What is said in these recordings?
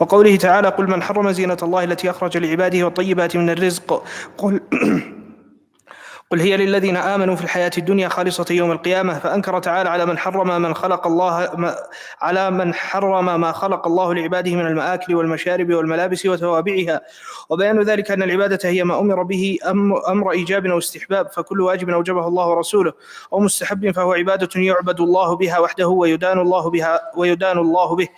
وقوله تعالى: قل من حرم زينة الله التي أخرج لعباده والطيبات من الرزق قل هي للذين آمنوا في الحياة الدنيا خالصة يوم القيامة. فأنكر تعالى على من حرم ما خلق الله لعباده من المآكل والمشارب والملابس وتوابعها. وبيان ذلك أن العبادة هي ما أمر به أمر إيجاب أو استحباب، فكل واجب أوجبه الله ورسوله أو مستحب فهو عبادة يعبد الله بها وحده ويدان الله به.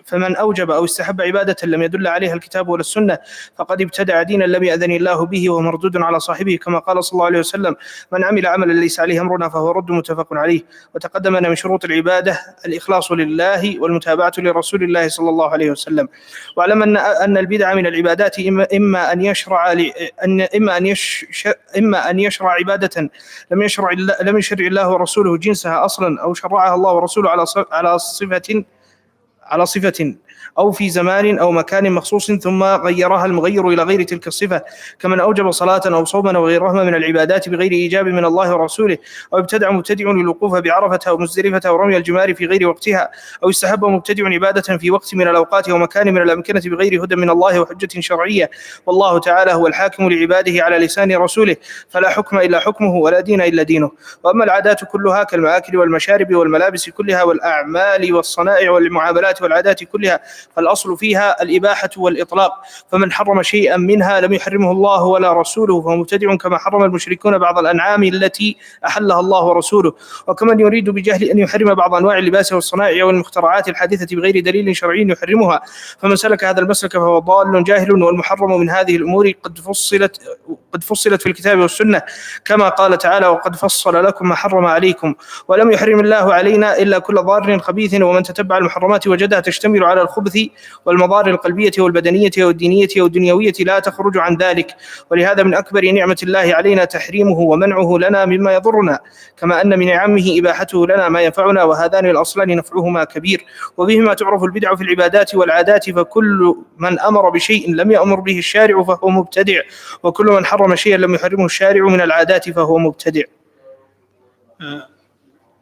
فمن أوجب أو استحب عبادة لم يدل عليها الكتاب ولا السنة فقد ابتدع دينا لم يأذن الله به وهو مردود على صاحبه، كما قال صلى الله عليه وسلم: من عمل عملا ليس عليه أمرنا فهو رد، متفق عليه. وتقدم أن من شروط العبادة الإخلاص لله والمتابعة لرسول الله صلى الله عليه وسلم. واعلم أن البدع من العبادات إما أن يشرع عبادة لم يشرع الله ورسوله جنسها أصلا، أو شرعها الله ورسوله على صفة أو في زمان أو مكان مخصوص ثم غيرها المغير إلى غير تلك الصفة، كمن أوجب صلاة أو صوما أو غيرهما من العبادات بغير إيجاب من الله ورسوله، أو ابتدع مبتدع الوقوف بعرفة أو مزدلفة أو رمي الجمار في غير وقتها، أو استحب مبتدع عبادة في وقت من الأوقات أو مكان من الأمكنة بغير هدى من الله وحجة شرعية. والله تعالى هو الحاكم لعباده على لسان رسوله، فلا حكم إلا حكمه ولا دين إلا دينه. وأما العادات كلها كالمآكل والمشارب والملابس كلها والأعمال والصنائع والمعاملات والعادات كلها فالأصل فيها الإباحة والإطلاق، فمن حرم شيئا منها لم يحرمه الله ولا رسوله فهو مبتدع، كما حرم المشركون بعض الأنعام التي أحلها الله ورسوله. وكمن يريد بجهل أن يحرم بعض أنواع اللباس والصنائع والمخترعات الحادثة بغير دليل شرعي يحرمها، فمن سلك هذا المسلك فهو ضال جاهل. والمحرم من هذه الأمور قد فصلت في الكتاب والسنة، كما قال تعالى: وقد فصل لكم ما حرم عليكم. ولم يحرم الله علينا إلا كل ضار خبيث، ومن تتبع المحرمات وجدها تشتمل على الخبث والمضار القلبية والبدنية والدينية والدنيوية لا تخرج عن ذلك. ولهذا من أكبر نعمة الله علينا تحريمه ومنعه لنا مما يضرنا، كما أن من نعمه إباحته لنا ما ينفعنا، وهذان الأصلان نفعهما كبير. وبهما تعرف البدع في العبادات والعادات، فكل من أمر بشيء لم يأمر به الشارع فهو مبتدع، وكل من حرم شيئا لم يحرمه الشارع من العادات فهو مبتدع.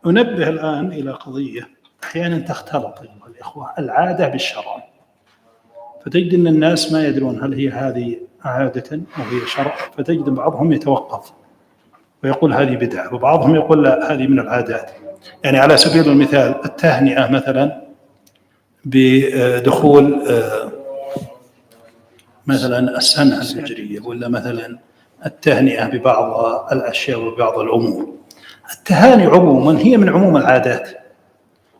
أنبه الآن إلى قضية أحيانا تختلط أيها الإخوة العادة بالشرع، فتجد أن الناس ما يدرون هل هي هذه عادة أو هي شرع، فتجد بعضهم يتوقف ويقول هذه بدعة، وبعضهم يقول لا هذه من العادات. يعني على سبيل المثال التهنئة مثلا بدخول مثلا السنة الهجرية، ولا مثلا التهنئة ببعض الأشياء وبعض الأمور. التهاني عموما هي من عموم العادات،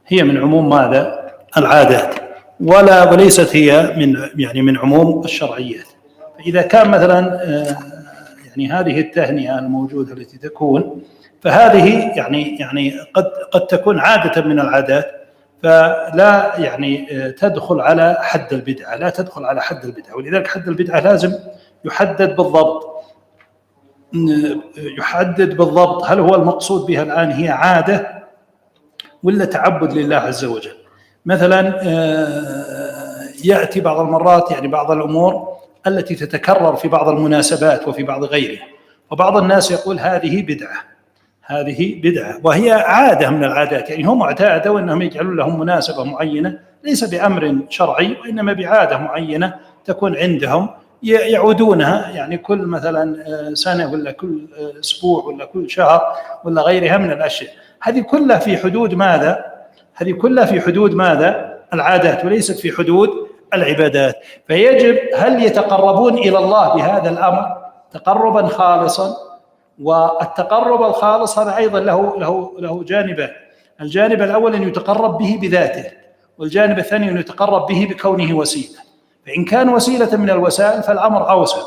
هي من عموم ماذا؟ العادات، وليست هي من عموم الشرعيات. فإذا كان مثلا يعني هذه التهنئة الموجودة التي تكون، فهذه يعني قد تكون عادة من العادات، فلا يعني تدخل على حد البدعة، لا تدخل على حد البدعة. ولذلك حد البدعة لازم يحدد بالضبط هل هو المقصود بها الآن هي عادة ولا تعبد لله عز وجل. مثلا يأتي بعض المرات يعني بعض الأمور التي تتكرر في بعض المناسبات وفي بعض غيرها، وبعض الناس يقول هذه بدعة وهي عادة من العادات، يعني هم اعتادوا أنهم يجعلون لهم مناسبة معينة ليس بأمر شرعي وإنما بعادة معينة تكون عندهم يعودونها يعني كل مثلا سنة ولا كل أسبوع ولا كل شهر ولا غيرها من الأشياء. هذه كلها في حدود ماذا؟ العادات، وليست في حدود العبادات. فيجب هل يتقربون إلى الله بهذا الأمر تقربا خالصا؟ والتقرب الخالص هذا أيضا له جانبان. الجانب الأول أن يتقرب به بذاته، والجانب الثاني أن يتقرب به بكونه وسيلة. فإن كان وسيلة من الوسائل فالأمر أوسع،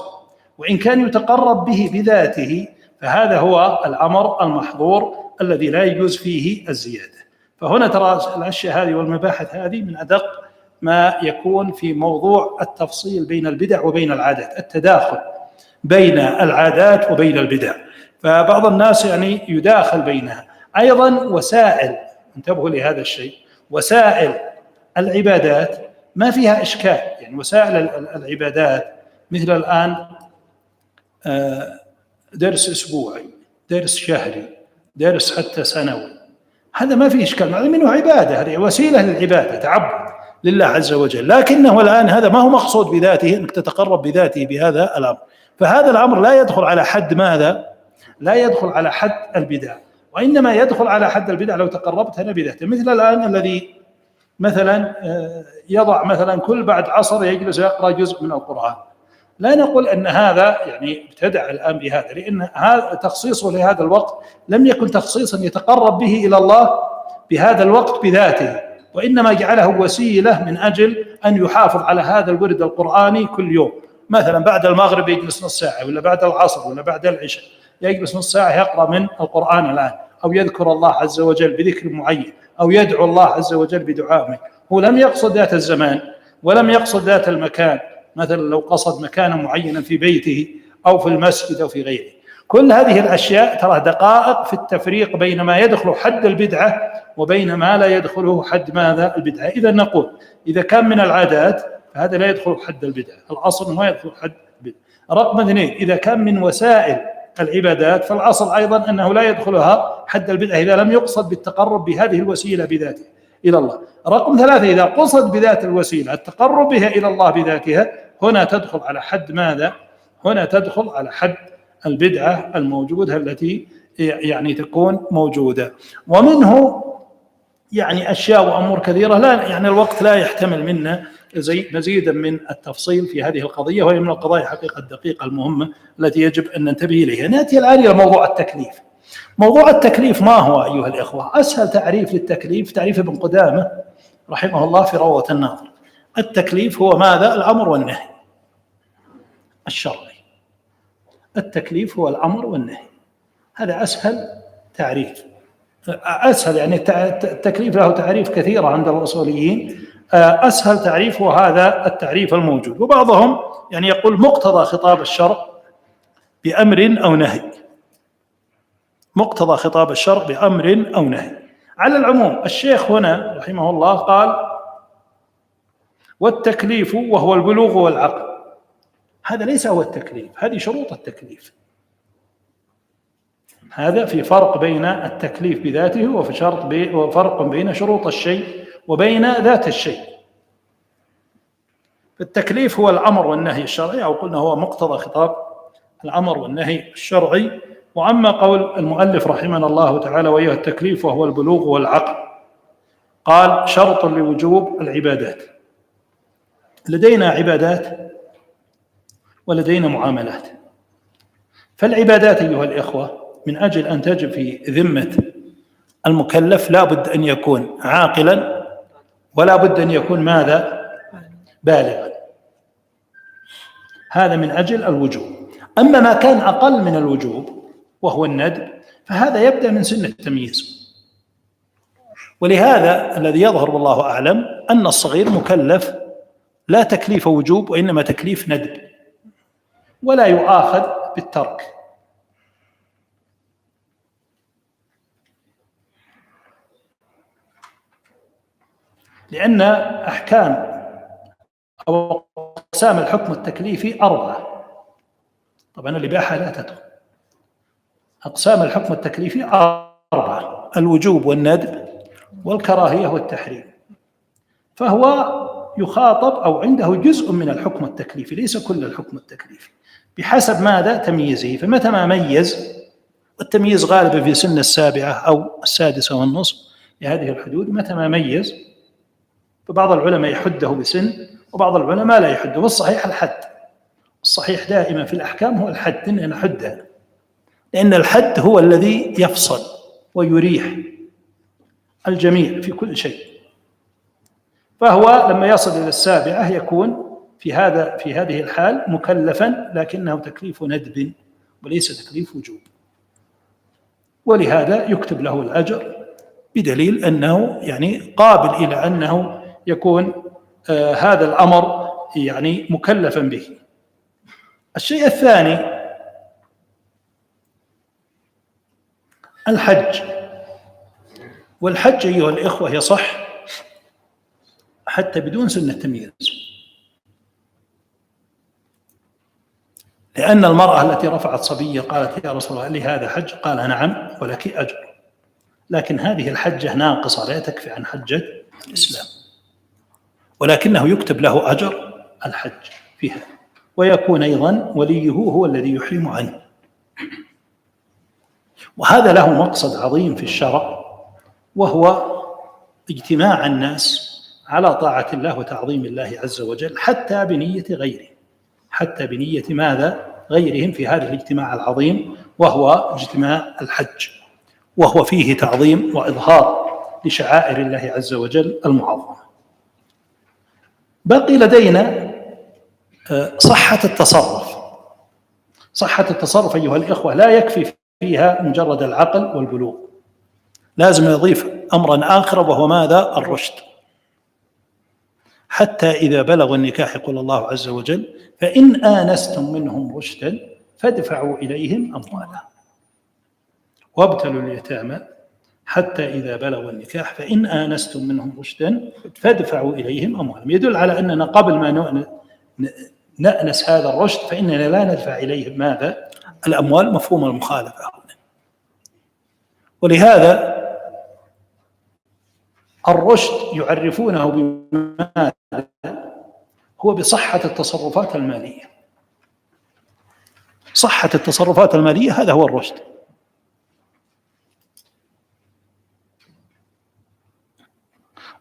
وإن كان يتقرب به بذاته فهذا هو الأمر المحظور الذي لا يجوز فيه الزيادة. فهنا ترى الأشياء هذه والمباحث هذه من أدق ما يكون في موضوع التفصيل بين البدع وبين العادات، التداخل بين العادات وبين البدع. فبعض الناس يعني يداخل بينها. أيضا وسائل، انتبهوا لهذا الشيء، وسائل العبادات ما فيها إشكال. يعني وسائل العبادات مثل الآن درس أسبوعي، درس شهري، درس حتى سنوي، هذا ما فيه إشكال، هذا منه عبادة، هذه وسيلة للعبادة، تعبد لله عز وجل. لكنه الآن هذا ما هو مقصود بذاته أنك تتقرب بذاته بهذا الأمر. فهذا الأمر لا يدخل على حد ماذا؟ لا يدخل على حد البدع، وإنما يدخل على حد البدع لو تقربت هنا بذاته. مثل الآن الذي مثلا يضع مثلا كل بعد عصر يجلس يقرأ جزء من القرآن، لا نقول أن هذا يعني ابتدع الآن بهذا، لأن هذا تخصيصه لهذا الوقت لم يكن تخصيصا يتقرب به إلى الله بهذا الوقت بذاته، وإنما جعله وسيلة من أجل أن يحافظ على هذا الورد القرآني كل يوم. مثلا بعد المغرب يجلس نص ساعة، ولا بعد العصر، ولا بعد العشاء يجلس نص ساعة يقرأ من القرآن الآن، أو يذكر الله عز وجل بذكر معين، أو يدعو الله عز وجل بدعاء. هو لم يقصد ذات الزمان ولم يقصد ذات المكان، مثلا لو قصد مكانا معينا في بيته أو في المسجد أو في غيره. كل هذه الأشياء ترى دقائق في التفريق بين ما يدخل حد البدعة وبين ما لا يدخله حد ماذا؟ البدعة. إذا نقول إذا كان من العادات فهذا لا يدخل حد البدعة، الأصل ما يدخل حد البدعة. رقم 2، إذا كان من وسائل العبادات فالأصل أيضا أنه لا يدخلها حد البدعة إذا لم يقصد بالتقرب بهذه الوسيلة بذاته إلى الله. رقم 3، إذا قصد بذات الوسيلة التقرب بها إلى الله بذاتها، هنا تدخل على حد ماذا؟ هنا تدخل على حد البدعة الموجودة التي يعني تكون موجودة. ومنه يعني أشياء وأمور كثيرة، لا يعني الوقت لا يحتمل منا مزيدا من التفصيل في هذه القضية، وهي من القضايا حقيقة الدقيقة المهمة التي يجب أن ننتبه إليها. نأتي الآن إلى موضوع التكليف. موضوع التكليف ما هو أيها الإخوة؟ أسهل تعريف للتكليف تعريف ابن قدامة رحمه الله في روضة الناظر. التكليف هو ماذا؟ الأمر والنهي الشرعي. التكليف هو الأمر والنهي، هذا أسهل تعريف. أسهل يعني التكليف له تعريف كثيرة عند الأصوليين، أسهل تعريف هو هذا التعريف الموجود. وبعضهم يعني يقول مقتضى خطاب الشرع بأمر أو نهي، مقتضى خطاب الشرع بأمر أو نهي. على العموم الشيخ هنا رحمه الله قال والتكليف وهو البلوغ والعقل. هذا ليس هو التكليف، هذه شروط التكليف. هذا في فرق بين التكليف بذاته وفرق بين شروط الشيء وبين ذات الشيء. فالتكليف هو الأمر والنهي الشرعي، أو قلنا هو مقتضى خطاب الأمر والنهي الشرعي. وأما قول المؤلف رحمه الله تعالى وهي التكليف وهو البلوغ والعقل، قال شرط لوجوب العبادات. لدينا عبادات ولدينا معاملات. فالعبادات أيها الإخوة من أجل أن تجب في ذمة المكلف لا بد أن يكون عاقلا، ولا بد أن يكون ماذا؟ بالغا. هذا من أجل الوجوب. أما ما كان أقل من الوجوب وهو الندب فهذا يبدأ من سن التمييز. ولهذا الذي يظهر والله أعلم أن الصغير مكلف لا تكليف وجوب وإنما تكليف ندب، ولا يؤاخذ بالترك. لأن أحكام أو أقسام الحكم التكليفي 4. طبعا الإباحة لا تدخل. أقسام الحكم التكليفي 4: الوجوب والندب والكراهية والتحريم. فهو يخاطب أو عنده جزء من الحكم التكليفي، ليس كل الحكم التكليفي، بحسب ماذا؟ تمييزه. فمتى ما ميز، والتمييز غالبا في سن 7 أو 6.5 لهذه الحدود، متى ما ميز فبعض العلماء يحده بسن وبعض العلماء لا يحده. والصحيح الحد، الصحيح دائما في الأحكام هو الحد، إن نحدها، لأن الحد هو الذي يفصل ويريح الجميع في كل شيء. فهو لما يصل إلى 7 يكون في هذه الحال مكلفا، لكنه تكليف ندب وليس تكليف وجوب، ولهذا يكتب له الأجر بدليل أنه يعني قابل إلى أنه يكون هذا الأمر يعني مكلفا به. الشيء الثاني الحج. والحج أيها الإخوة يصح حتى بدون سن التمييز، لأن المرأة التي رفعت صبية قالت يا رسول الله لي هذا حج؟ قال نعم ولك أجر. لكن هذه الحجة ناقصة لا تكفي عن حجة الإسلام، ولكنه يكتب له أجر الحج فيها، ويكون أيضا وليه هو الذي يحرم عنه. وهذا له مقصد عظيم في الشرع، وهو اجتماع الناس على طاعة الله وتعظيم الله عز وجل، حتى بنية غيره، حتى بنية ماذا؟ غيرهم في هذا الاجتماع العظيم، وهو اجتماع الحج، وهو فيه تعظيم وإظهار لشعائر الله عز وجل المعظمة. بقي لدينا صحة التصرف. صحة التصرف أيها الإخوة لا يكفي فيها مجرد العقل والبلوغ، لازم يضيف أمرا آخر، وهو ماذا؟ الرشد. حتى إذا بلغوا النكاح يقول الله عز وجل: فإن آنستم منهم رشدا فادفعوا إليهم أموالهم وابتلوا اليتامى حتى إذا بلغوا النكاح فإن آنستم منهم رشدا فادفعوا إليهم أموالهم. يدل على أننا قبل ما نأنس هذا الرشد فإننا لا ندفع إليهم ماذا؟ الأموال، مفهوم المخالفة هنا. ولهذا الرشد يعرفونه بماذا؟ هو بصحة التصرفات المالية. صحة التصرفات المالية هذا هو الرشد.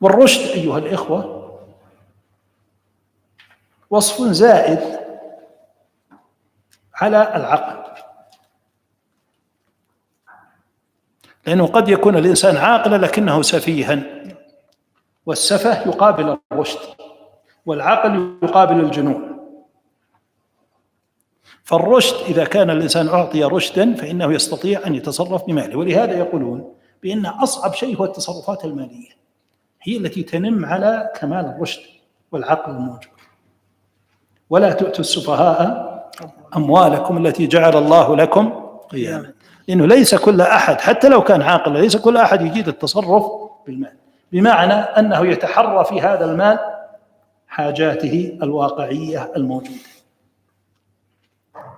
والرشد أيها الإخوة وصف زائد على العقل، لأنه قد يكون الإنسان عاقلا لكنه سفيها، والسفه يقابل الرشد، والعقل يقابل الجنون. فالرشد إذا كان الإنسان أعطي رشدا فإنه يستطيع أن يتصرف بماله. ولهذا يقولون بأن أصعب شيء هو التصرفات المالية، هي التي تنم على كمال الرشد والعقل الموجود. ولا تؤتوا السفهاء أموالكم التي جعل الله لكم قياما، لأنه ليس كل أحد حتى لو كان عاقلا ليس كل أحد يجيد التصرف بالمال، بمعنى أنه يتحرى في هذا المال حاجاته الواقعية الموجودة،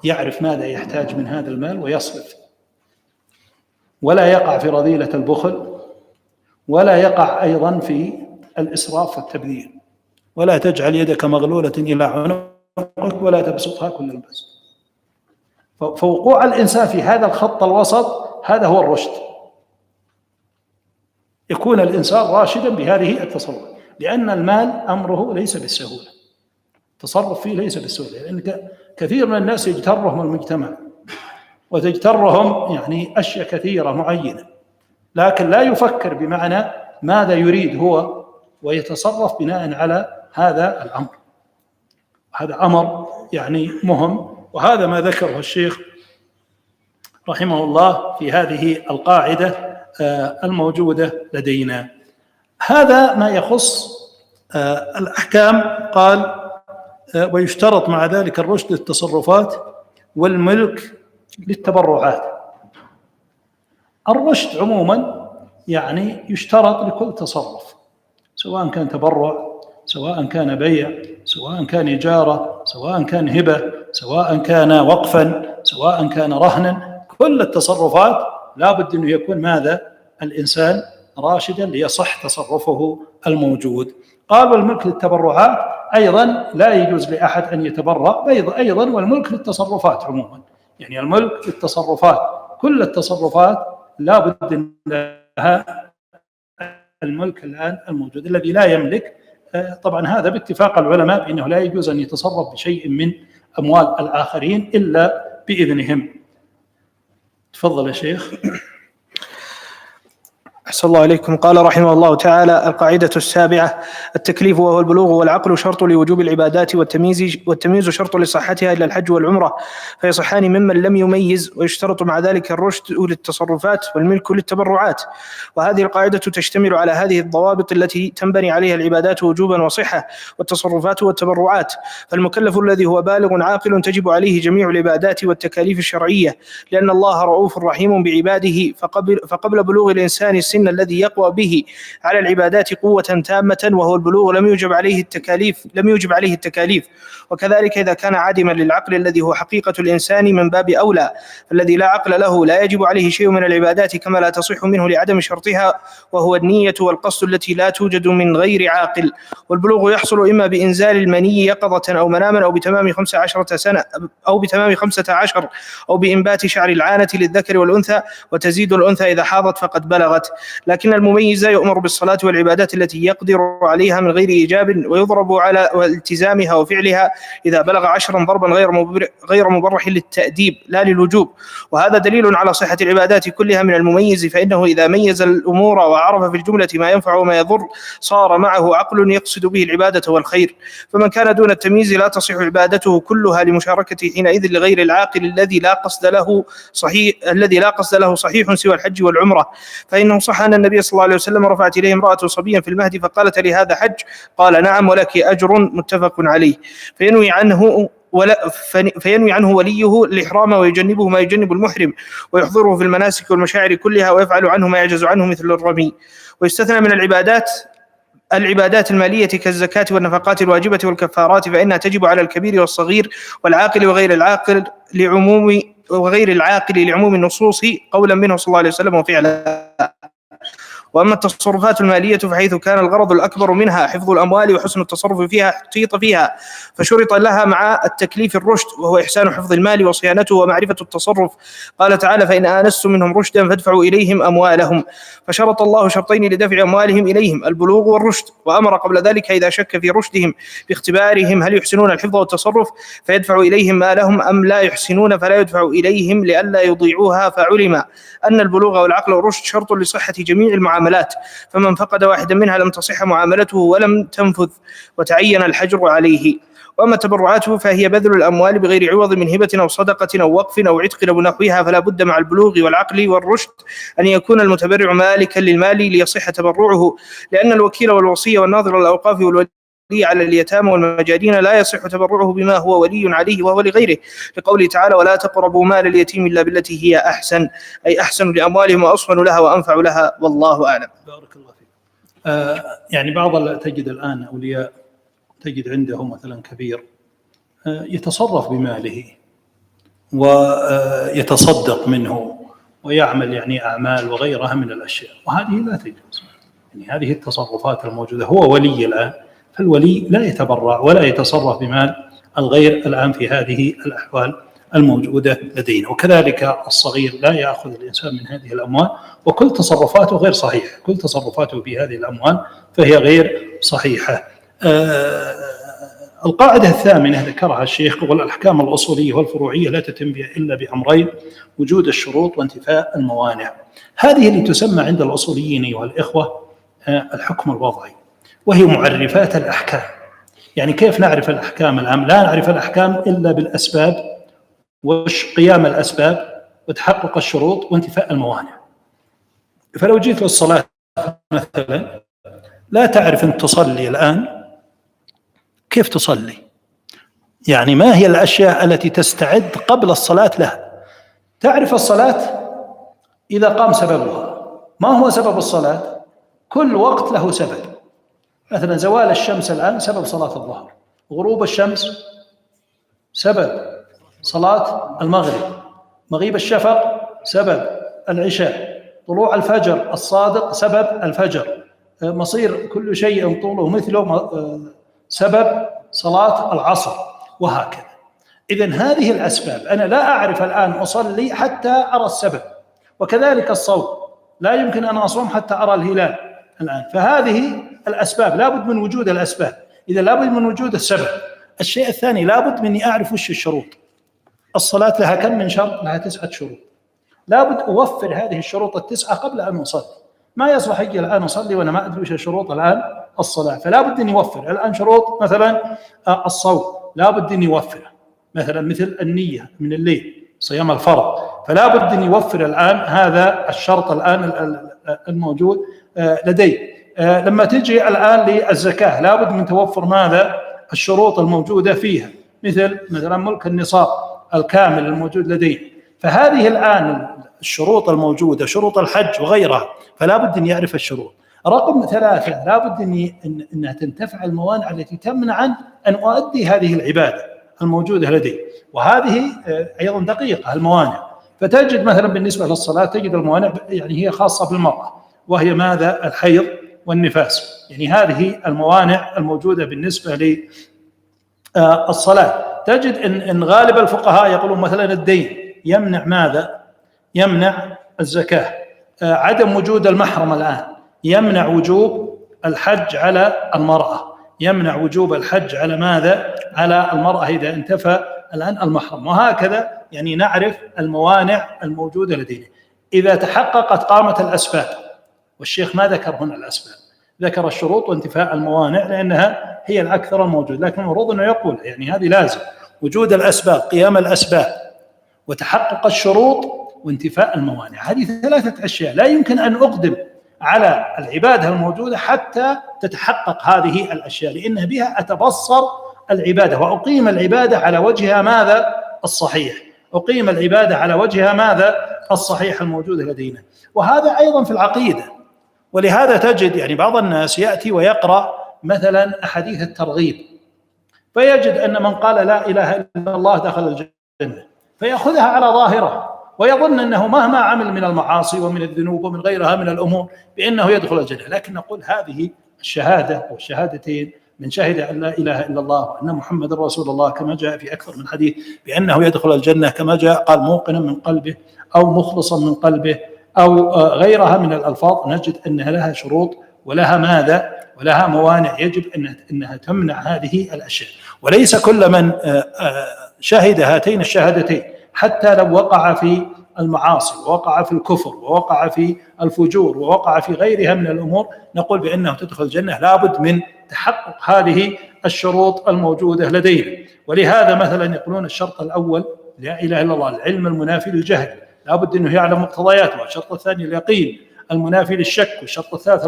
يعرف ماذا يحتاج من هذا المال ويصرف، ولا يقع في رذيلة البخل، ولا يقع أيضا في الإسراف والتبذير. ولا تجعل يدك مغلولة إلى عنقك ولا تبسطها كل البسط. فوقوع الإنسان في هذا الخط الوسط هذا هو الرشد، يكون الإنسان راشدا بهذه التصرفات، لأن المال أمره ليس بالسهولة، التصرف فيه ليس بالسهولة، لأن كثير من الناس يجترهم المجتمع وتجترهم يعني أشياء كثيرة معينة، لكن لا يفكر بمعنى ماذا يريد هو ويتصرف بناء على هذا الأمر. هذا أمر يعني مهم، وهذا ما ذكره الشيخ رحمه الله في هذه القاعدة الموجودة لدينا. هذا ما يخص الأحكام. قال: ويشترط مع ذلك الرشد للتصرفات والملك للتبرعات. الرشد عموما يعني يشترط لكل تصرف، سواء كان تبرع، سواء كان بيع، سواء كان إجارة، سواء كان هبة، سواء كان وقفا، سواء كان رهنا، كل التصرفات لا بد أنه يكون ماذا؟ الإنسان راشدا ليصح تصرفه الموجود. قال: والملك للتبرعات أيضا لا يجوز لأحد أن يتبرع أيضا، والملك للتصرفات عموما، يعني الملك للتصرفات، كل التصرفات لا بد لها الملك الآن الموجود. الذي لا يملك طبعا هذا باتفاق العلماء بأنه لا يجوز أن يتصرف بشيء من أموال الآخرين إلا بإذنهم. تفضل يا شيخ. أحسن الله إليكم. قال رحمه الله تعالى: القاعدة السابعة: التكليف وهو البلوغ والعقل شرط لوجوب العبادات، والتمييز شرط لصحتها إلا الحج والعمرة، فيصحان ممن لم يميز، ويشترط مع ذلك الرشد للتصرفات والملك للتبرعات. وهذه القاعدة تشتمل على هذه الضوابط التي تنبني عليها العبادات وجوبا وصحة، والتصرفات والتبرعات. فالمكلف الذي هو بالغ عاقل تجب عليه جميع العبادات والتكاليف الشرعية، لأن الله رؤوف رحيم بعباده، فقبل بلوغ الإنسان السن السن الذي يقوى به على العبادات قوة تامة وهو البلوغ لم يوجب عليه التكاليف. وكذلك إذا كان عادما للعقل الذي هو حقيقة الإنسان من باب أولى، فالذي لا عقل له لا يجب عليه شيء من العبادات كما لا تصح منه لعدم شرطها، وهو النية والقصد التي لا توجد من غير عاقل. والبلوغ يحصل إما بإنزال المني يقظة أو مناما أو بتمام 15 سنة أو بإنبات شعر العانة للذكر والأنثى، وتزيد الأنثى إذا حاضت فقد بلغت. لكن المميز يؤمر بالصلاة والعبادات التي يقدر عليها من غير إيجاب، ويضرب على التزامها وفعلها إذا بلغ 10 ضربا غير مبرح للتأديب لا للوجوب. وهذا دليل على صحة العبادات كلها من المميز، فإنه إذا ميز الأمور وعرف في الجملة ما ينفع وما يضر صار معه عقل يقصد به العبادة والخير. فمن كان دون التمييز لا تصح عبادته كلها لمشاركته حينئذ لغير العاقل الذي لا قصد له صحيح سوى الحج والعمرة. فإنه صح أن النبي صلى الله عليه وسلم رفعت إليه امرأة صبيا في المهد فقالت لهذا حج؟ قال نعم ولك أجر، متفق عليه. فينوي عنه وليه الإحرام ويجنبه ما يجنب المحرم، ويحضره في المناسك والمشاعر كلها، ويفعل عنه ما يعجز عنه مثل الرمي. ويستثنى من العبادات المالية كالزكاة والنفقات الواجبة والكفارات، فإنها تجب على الكبير والصغير والعاقل وغير العاقل لعموم النصوص قولا منه صلى الله عليه وسلم وفعلا. وأما التصرفات المالية فحيث كان الغرض الأكبر منها حفظ الأموال وحسن التصرف فيها احتيط فيها، فشرط لها مع التكليف الرشد، وهو إحسان حفظ المال وصيانته ومعرفة التصرف. قال تعالى فإن آنستم منهم رشدا فادفعوا إليهم أموالهم، فشرط الله شرطين لدفع أموالهم إليهم: البلوغ والرشد. وأمر قبل ذلك إذا شك في رشدهم باختبارهم هل يحسنون الحفظ والتصرف فيدفع إليهم مالهم أم لا يحسنون فلا يدفع إليهم لئلا يضيعوها. فعلم أن البلوغ والعقل والرشد شرط لصحة جميع المعاملات، فمن فقد واحدا منها لم تصح معاملته ولم تنفذ وتعين الحجر عليه. وأما التبرعات فهي بذل الأموال بغير عوض من هبة أو صدقة أو وقف أو عتق أو نحوها، فلا بد مع البلوغ والعقل والرشد أن يكون المتبرع مالكا للمال ليصح تبرعه، لأن الوكيل والوصي والناظر الأوقاف والولي على اليتامى والمجانين لا يصح تبرعه بما هو ولي عليه وهو لغيره، لقوله تعالى ولا تقربوا مال اليتيم إلا بالتي هي أحسن، أي أحسن لأموالهم وأصون لها وأنفع لها، والله أعلم. بارك الله فيك. يعني بعض تجد الآن أولياء تجد عنده مثلا كبير يتصرف بماله ويتصدق منه ويعمل يعني أعمال وغيرها من الأشياء، وهذه لا تجوز. يعني هذه التصرفات الموجودة، هو ولي الآن، فالولي لا يتبرع ولا يتصرف بمال الغير الآن في هذه الأحوال الموجودة لدينا. وكذلك الصغير لا يأخذ الإنسان من هذه الأموال، وكل تصرفاته غير صحيحة، كل تصرفاته في هذه الأموال فهي غير صحيحة. القاعدة الثامنة ذكرها الشيخ: والأحكام الأصولية والفروعية لا تتم إلا بأمرين: وجود الشروط وانتفاء الموانع. هذه اللي تسمى عند الأصوليين أيها الإخوة الحكم الوضعي، وهي معرفات الأحكام. يعني كيف نعرف الأحكام الآن؟ لا نعرف الأحكام إلا بالأسباب وقيام الأسباب وتحقق الشروط وانتفاء الموانع. فلو جيت للصلاة مثلا لا تعرف أن تصلي الآن، كيف تصلي؟ يعني ما هي الأشياء التي تستعد قبل الصلاة لها؟ تعرف الصلاة إذا قام سببها. ما هو سبب الصلاة؟ كل وقت له سبب. مثلا زوال الشمس الآن سبب صلاة الظهر، غروب الشمس سبب صلاة المغرب، مغيب الشفق سبب العشاء، طلوع الفجر الصادق سبب الفجر، مصير كل شيء طوله مثله سبب صلاة العصر، وهكذا. إذن هذه الأسباب أنا لا أعرف الآن أصلي حتى أرى السبب، وكذلك الصوم لا يمكن أن أصوم حتى أرى الهلال الآن. فهذه الأسباب لابد من وجود الأسباب، إذا لابد من وجود السبب. الشيء الثاني لابد مني أعرف وش الشروط. الصلاة لها كم من شرط؟ لها 9 شروط. لابد أوفر هذه الشروط 9 قبل أن أصلي. ما يصلح أجي الآن أصلي وأنا ما أدري وش الشروط الآن الصلاة. فلابد أن يوفر الآن شروط. مثلا الصوم لابد أن يوفر، مثل النية من الليل، صيام الفرض، فلابد أن يوفر الآن هذا الشرط الآن الموجود لدي. لما تجي الآن للزكاة لابد من توفر ماذا؟ الشروط الموجودة فيها، مثلا ملك النصاب الكامل الموجود لدي. فهذه الآن الشروط الموجودة، شروط الحج وغيرها، فلا بد أن يعرف الشروط. رقم 3، لا بد أنها تنتفع الموانع التي تمنع عن أن أؤدي هذه العبادة الموجودة لدي، وهذه أيضا دقيقة الموانع. فتجد مثلا بالنسبة للصلاة تجد الموانع يعني هي خاصة بالمرأة، وهي ماذا؟ الحيض والنفاس. يعني هذه الموانع الموجودة بالنسبة للصلاة. تجد إن غالب الفقهاء يقولون مثلا الدين يمنع ماذا؟ يمنع الزكاة. عدم وجود المحرم الآن يمنع وجوب الحج على المرأة، يمنع وجوب الحج على ماذا؟ على المرأة إذا انتفى الآن المحرم. وهكذا يعني نعرف الموانع الموجودة لدينا. إذا تحققت قامة الأسباب، والشيخ ما ذكر هنا الأسباب، ذكر الشروط وانتفاء الموانع لأنها هي الأكثر الموجود، لكن المفروض أنه يقول يعني هذه لازم وجود الأسباب، قيام الأسباب، وتحقق الشروط، وانتفاء الموانع. هذه 3 أشياء لا يمكن أن أقدم على العبادة الموجودة حتى تتحقق هذه الأشياء، لأن بها أتبصر العبادة وأقيم العبادة على وجهها ماذا؟ الصحيح. أقيم العبادة على وجهها ماذا؟ الصحيح الموجودة لدينا. وهذا أيضا في العقيدة. ولهذا تجد يعني بعض الناس يأتي ويقرأ مثلا أحاديث الترغيب، فيجد أن من قال لا إله إلا الله دخل الجنة، فيأخذها على ظاهرة ويظن أنه مهما عمل من المعاصي ومن الذنوب ومن غيرها من الأمور بأنه يدخل الجنة. لكن نقول هذه الشهادة والشهادتين من شهد أن لا إله إلا الله وأن محمد رسول الله كما جاء في أكثر من حديث بأنه يدخل الجنة، كما جاء قال موقنا من قلبه أو مخلصا من قلبه أو غيرها من الألفاظ، نجد أنها لها شروط ولها ماذا؟ ولها موانع يجب أنها تمنع هذه الأشياء. وليس كل من شهد هاتين الشهادتين حتى لو وقع في المعاصي ووقع في الكفر ووقع في الفجور ووقع في غيرها من الأمور نقول بأنه تدخل الجنة، لابد من تحقق هذه الشروط الموجودة لدينا. ولهذا مثلا يقولون الشرط الأول لا إله إلا الله، العلم المنافي للجهل، لابد أنه يعلم مقتضياته. الشرط الثاني اليقين المنافي للشك، والشرط الثالث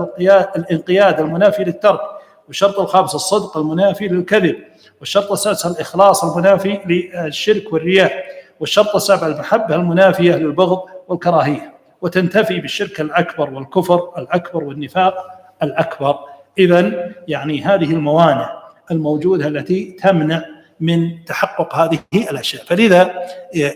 الانقياد المنافي للترك، والشرط الخامس الصدق المنافي للكذب، والشرط السادس الإخلاص المنافي للشرك والرياء، والشرط السابع المحبة المنافية للبغض والكراهية، وتنتفي بالشرك الأكبر والكفر الأكبر والنفاق الأكبر. إذن يعني هذه الموانع الموجودة التي تمنع من تحقق هذه الأشياء. فلذا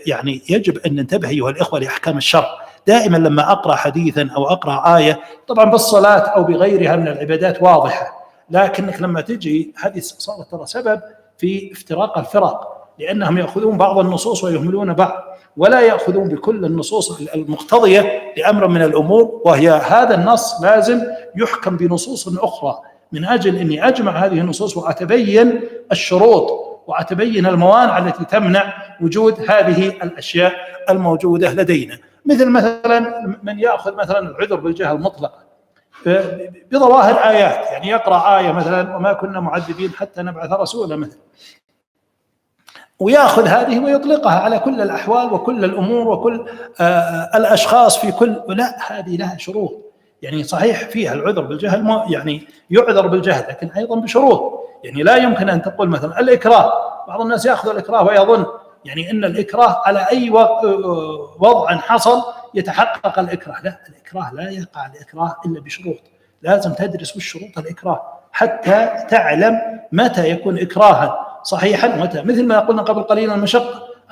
يعني يجب أن ننتبه أيها الإخوة لأحكام الشرع. دائما لما أقرأ حديثا أو أقرأ آية، طبعا بالصلاة أو بغيرها من العبادات واضحة، لكنك لما تجي هذه صارت ترى سبب في افتراق الفرق، لأنهم يأخذون بعض النصوص ويهملون بعض، ولا يأخذون بكل النصوص المقتضية لأمر من الأمور، وهي هذا النص لازم يحكم بنصوص أخرى من أجل أني أجمع هذه النصوص وأتبين الشروط وأتبين الموانع التي تمنع وجود هذه الأشياء الموجودة لدينا. مثلا من يأخذ مثلا العذر بالجهل مطلقا بظواهر آيات، يعني يقرأ آية مثلا وما كنا معذبين حتى نبعث رسولا مثلا، ويأخذ هذه ويطلقها على كل الأحوال وكل الأمور وكل الأشخاص في كل، لا، هذه لها شروط. يعني صحيح فيها العذر بالجهل، يعني يعذر بالجهل، لكن أيضا بشروط. يعني لا يمكن أن تقول مثلا الإكراه، بعض الناس يأخذ الإكراه ويظن يعني أن الإكراه على أي وضع حصل يتحقق الإكراه. لا، الإكراه لا يقع الإكراه إلا بشروط، لازم تدرس بالشروط الإكراه حتى تعلم متى يكون إكراها صحيحا ومتى. مثل ما قلنا قبل قليل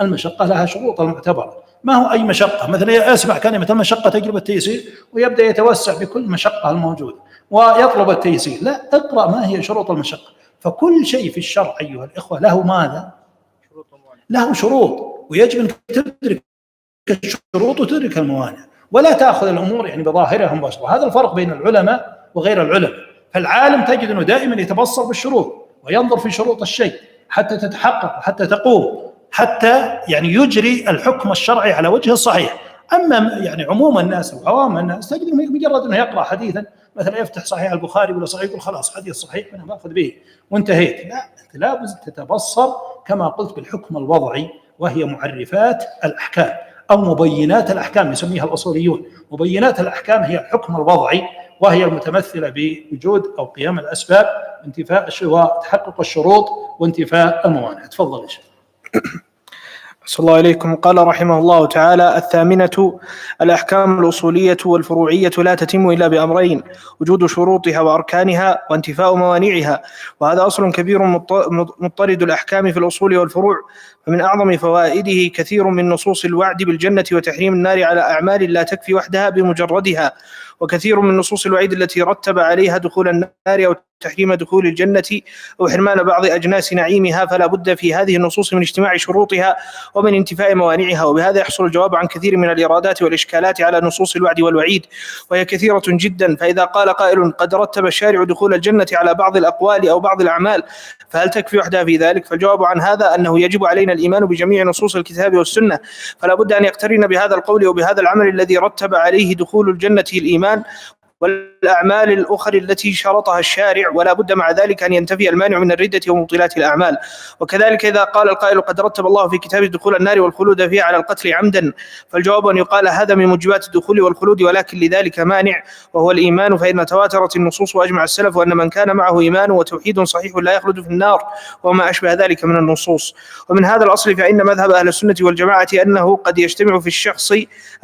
المشقة لها شروط المعتبرة، ما هو أي مشقة. مثلا أسمع كلمة المشقة تجلب التيسير ويبدأ يتوسع بكل مشقة الموجودة ويطلب التيسير. لا، اقرأ ما هي شروط المشقة. فكل شيء في الشرع أيها الإخوة له ماذا؟ له شروط، ويجب أن تدرك الشروط وتدرك الموانع، ولا تأخذ الأمور يعني بظاهرها مباشرة. هذا الفرق بين العلماء وغير العلماء. فالعالم تجد أنه دائما يتبصر بالشروط وينظر في شروط الشيء حتى تتحقق وحتى تقوم، حتى يعني يجري الحكم الشرعي على وجه الصحيح. أما يعني عموم الناس أو عوام الناس تجد مجرد أنه يقرأ حديثا مثلا يفتح صحيح البخاري ولا صحيح يقول خلاص حديث صحيح أنا باخذ به وانتهيت. لا، أنت لابد تتبصر كما قلت بالحكم الوضعي، وهي معرفات الأحكام أو مبينات الأحكام يسميها الأصوليون. مبينات الأحكام هي الحكم الوضعي، وهي المتمثلة بوجود أو قيام الأسباب، انتفاء وتحقق الشروط وانتفاء الموانع. تفضل يا شيخ. صلى الله عليكم. قال رحمه الله تعالى: الثامنة: الأحكام الأصولية والفروعية لا تتم إلا بأمرين: وجود شروطها وأركانها، وانتفاء موانعها. وهذا أصل كبير مضطرد الأحكام في الأصول والفروع. فمن أعظم فوائده كثير من نصوص الوعد بالجنة وتحريم النار على أعمال لا تكفي وحدها بمجردها، وكثير من نصوص الوعيد التي رتب عليها دخول النار أو تحريم دخول الجنة أو حرمان بعض أجناس نعيمها. فلا بد في هذه النصوص من اجتماع شروطها ومن انتفاء موانعها. وبهذا يحصل الجواب عن كثير من الإرادات والإشكالات على نصوص الوعد والوعيد، وهي كثيرة جدا. فإذا قال قائل: قد رتب الشارع دخول الجنة على بعض الأقوال أو بعض الأعمال، فهل تكفي وحدها في ذلك؟ فالجواب عن هذا أنه يجب علينا الإيمان بجميع نصوص الكتاب والسنة، فلا بد أن يقترن بهذا القول وبهذا العمل الذي رتب عليه دخول الجنة الإيمان والأعمال الأخرى التي شرطها الشارع، ولا بد مع ذلك أن ينتفي المانع من الردة ومبطلات الأعمال. وكذلك إذا قال القائل: قد رتب الله في كتابه دخول النار والخلود فيها على القتل عمدا، فالجواب أن يقال: هذا من موجبات الدخول والخلود، ولكن لذلك مانع وهو الإيمان، فإن تواترت النصوص وأجمع السلف أن من كان معه إيمان وتوحيد صحيح لا يخلد في النار، وما أشبه ذلك من النصوص. ومن هذا الأصل فإن مذهب أهل السنة والجماعة أنه قد يجتمع في الشخص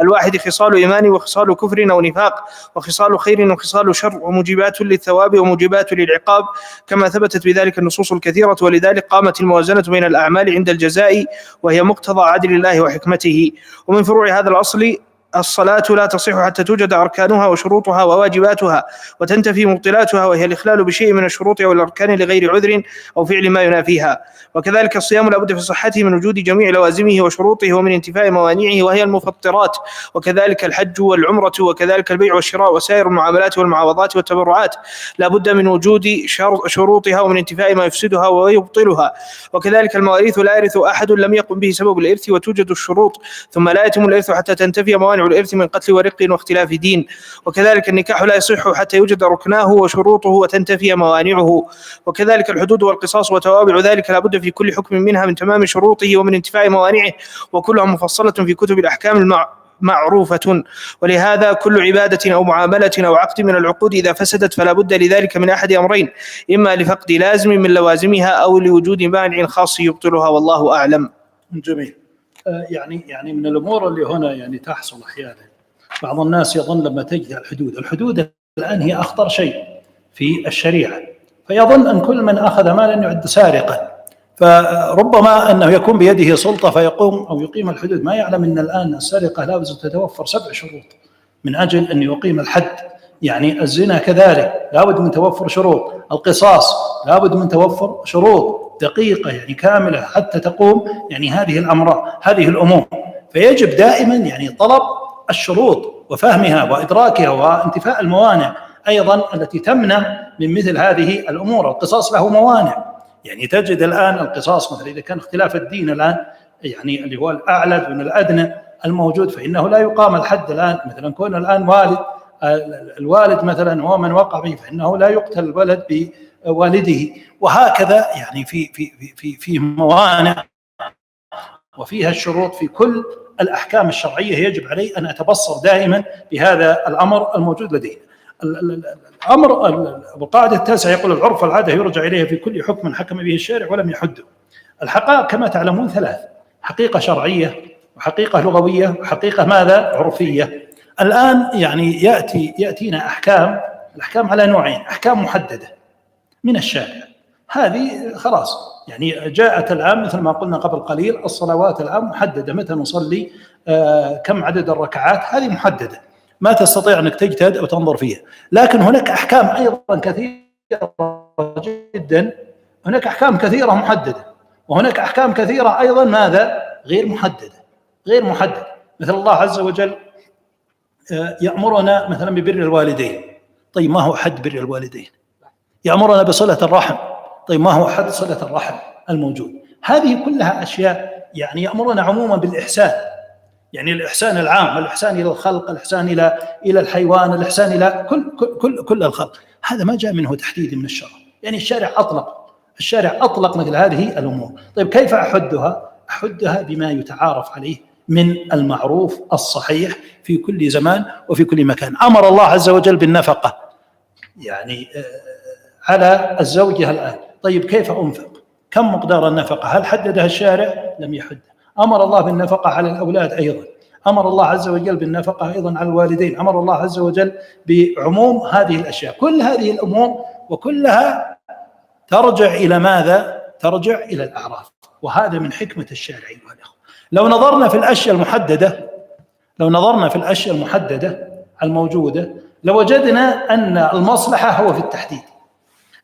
الواحد خصال إيمان وخصال كفر أو نفاق، وخصال خير وخصال شر، وموجبات للثواب وموجبات للعقاب، كما ثبتت بذلك النصوص الكثيرة. ولذلك قامت الموازنة بين الأعمال عند الجزاء، وهي مقتضى عدل الله وحكمته. ومن فروع هذا الأصل: الصلاة لا تصح حتى توجد أركانها وشروطها وواجباتها، وتنتفي مبطلاتها، وهي الإخلال بشيء من الشروط أو الأركان لغير عذر أو فعل ما ينافيها. وكذلك الصيام لا بد في صحته من وجود جميع لوازمه وشروطه ومن انتفاء موانعه وهي المفطرات. وكذلك الحج والعمرة، وكذلك البيع والشراء وسائر المعاملات والمعاوضات والتبرعات لا بد من وجود شروطها ومن انتفاء ما يفسدها ويبطلها. وكذلك المواريث لا يرث أحد لم يقم به سبب الإرث وتوجد الشروط، ثم لا يتم الإرث حتى تنتفي موانع الإرث من قتل ورق واختلاف دين. وكذلك النكاح لا يصح حتى يوجد ركناه وشروطه وتنتفي موانعه. وكذلك الحدود والقصاص وتوابع ذلك لا بد في كل حكم منها من تمام شروطه ومن انتفاء موانعه، وكلها مفصلة في كتب الأحكام معروفة. ولهذا كل عبادة أو معاملة أو عقد من العقود إذا فسدت فلا بد لذلك من أحد أمرين: إما لفقد لازم من لوازمها أو لوجود مانع خاص يبطلها، والله أعلم. جميل. يعني من الأمور اللي هنا يعني تحصل أحيانا، بعض الناس يظن لما تجد الحدود الآن هي أخطر شيء في الشريعة، فيظن أن كل من أخذ مالا يعد سارقا، فربما أنه يكون بيده سلطة فيقوم أو يقيم الحدود، ما يعلم أن الآن السرقة لابد تتوفر 7 شروط من أجل أن يقيم الحد. يعني الزنا كذلك لابد من توفر شروط، القصاص لابد من توفر شروط دقيقة يعني كاملة حتى تقوم يعني هذه الأمور. فيجب دائما يعني طلب الشروط وفهمها وإدراكها وانتفاء الموانع أيضا التي تمنع من مثل هذه الأمور. القصاص له موانع، يعني تجد الآن القصاص مثلا إذا كان اختلاف الدين الآن يعني اللي هو الأعلى من الأدنى الموجود، فإنه لا يقام الحد الآن. مثلا كون الآن الوالد مثلا هو من وقع به، فإنه لا يقتل الولد بوالده، وهكذا يعني في موانع وفيها الشروط في كل الأحكام الشرعية. يجب علي أن أتبصر دائما بهذا الأمر الموجود لدينا. الأمر القاعدة 9 يقول: العرف والعادة يرجع إليها في كل حكم حكم به الشارع ولم يحده. الحقائق كما تعلمون 3: حقيقة شرعية، وحقيقة لغوية، وحقيقة ماذا؟ عرفية. الآن يعني يأتينا الأحكام على نوعين: أحكام محددة من الشارع، هذه خلاص يعني جاءت الآن مثل ما قلنا قبل قليل، الصلوات الآن محددة، متى نصلي، كم عدد الركعات، هذه محددة، ما تستطيع أنك تجتهد أو تنظر فيها. لكن هناك أحكام أيضا كثيرة جدا، هناك أحكام كثيرة محددة، وهناك أحكام كثيرة أيضا ماذا؟ غير محددة. مثل الله عز وجل يأمرنا مثلا ببر الوالدين، طيب ما هو حد بر الوالدين؟ يأمرنا بصلة الرحم، طيب ما هو حد صلة الرحم الموجود؟ هذه كلها أشياء يعني يأمرنا عموما بالإحسان، يعني الإحسان العام، الإحسان إلى الخلق، الإحسان إلى الحيوان، الإحسان إلى كل الخلق. هذا ما جاء منه تحديد من الشرع، يعني الشارع أطلق مثل هذه الأمور. طيب كيف أحدها بما يتعارف عليه من المعروف الصحيح في كل زمان وفي كل مكان. أمر الله عز وجل بالنفقة يعني على الزوجة الآن، طيب كيف أنفق؟ كم مقدار النفقة؟ هل حددها الشارع؟ لم يحدها. أمر الله بالنفقة على الأولاد أيضا، أمر الله عز وجل بالنفقة أيضا على الوالدين، أمر الله عز وجل بعموم هذه الأشياء. كل هذه الأمور وكلها ترجع إلى ماذا؟ ترجع إلى الأعراف، وهذا من حكمة الشارع أيها الأخوة. لو نظرنا في الأشياء المحددة الموجودة لوجدنا أن المصلحة هو في التحديد،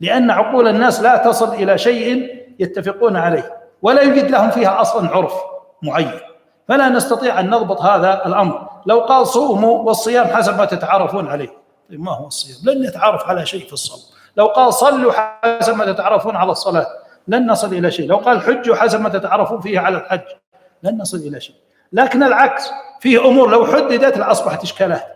لأن عقول الناس لا تصل إلى شيء يتفقون عليه ولا يوجد لهم فيها أصلا عرف معين، فلا نستطيع أن نضبط هذا الأمر. لو قال صوموا والصيام حسب ما تتعارفون عليه، طيب ما هو الصيام؟ لن نتعارف على شيء في الصوم. لو قال صلوا حسب ما تتعارفون على الصلاة لن نصل إلى شيء. لو قال حجوا حسب ما تتعارفون فيه على الحج لن نصل إلى شيء. لكن العكس، فيه أمور لو حددت لأصبحت إشكالات،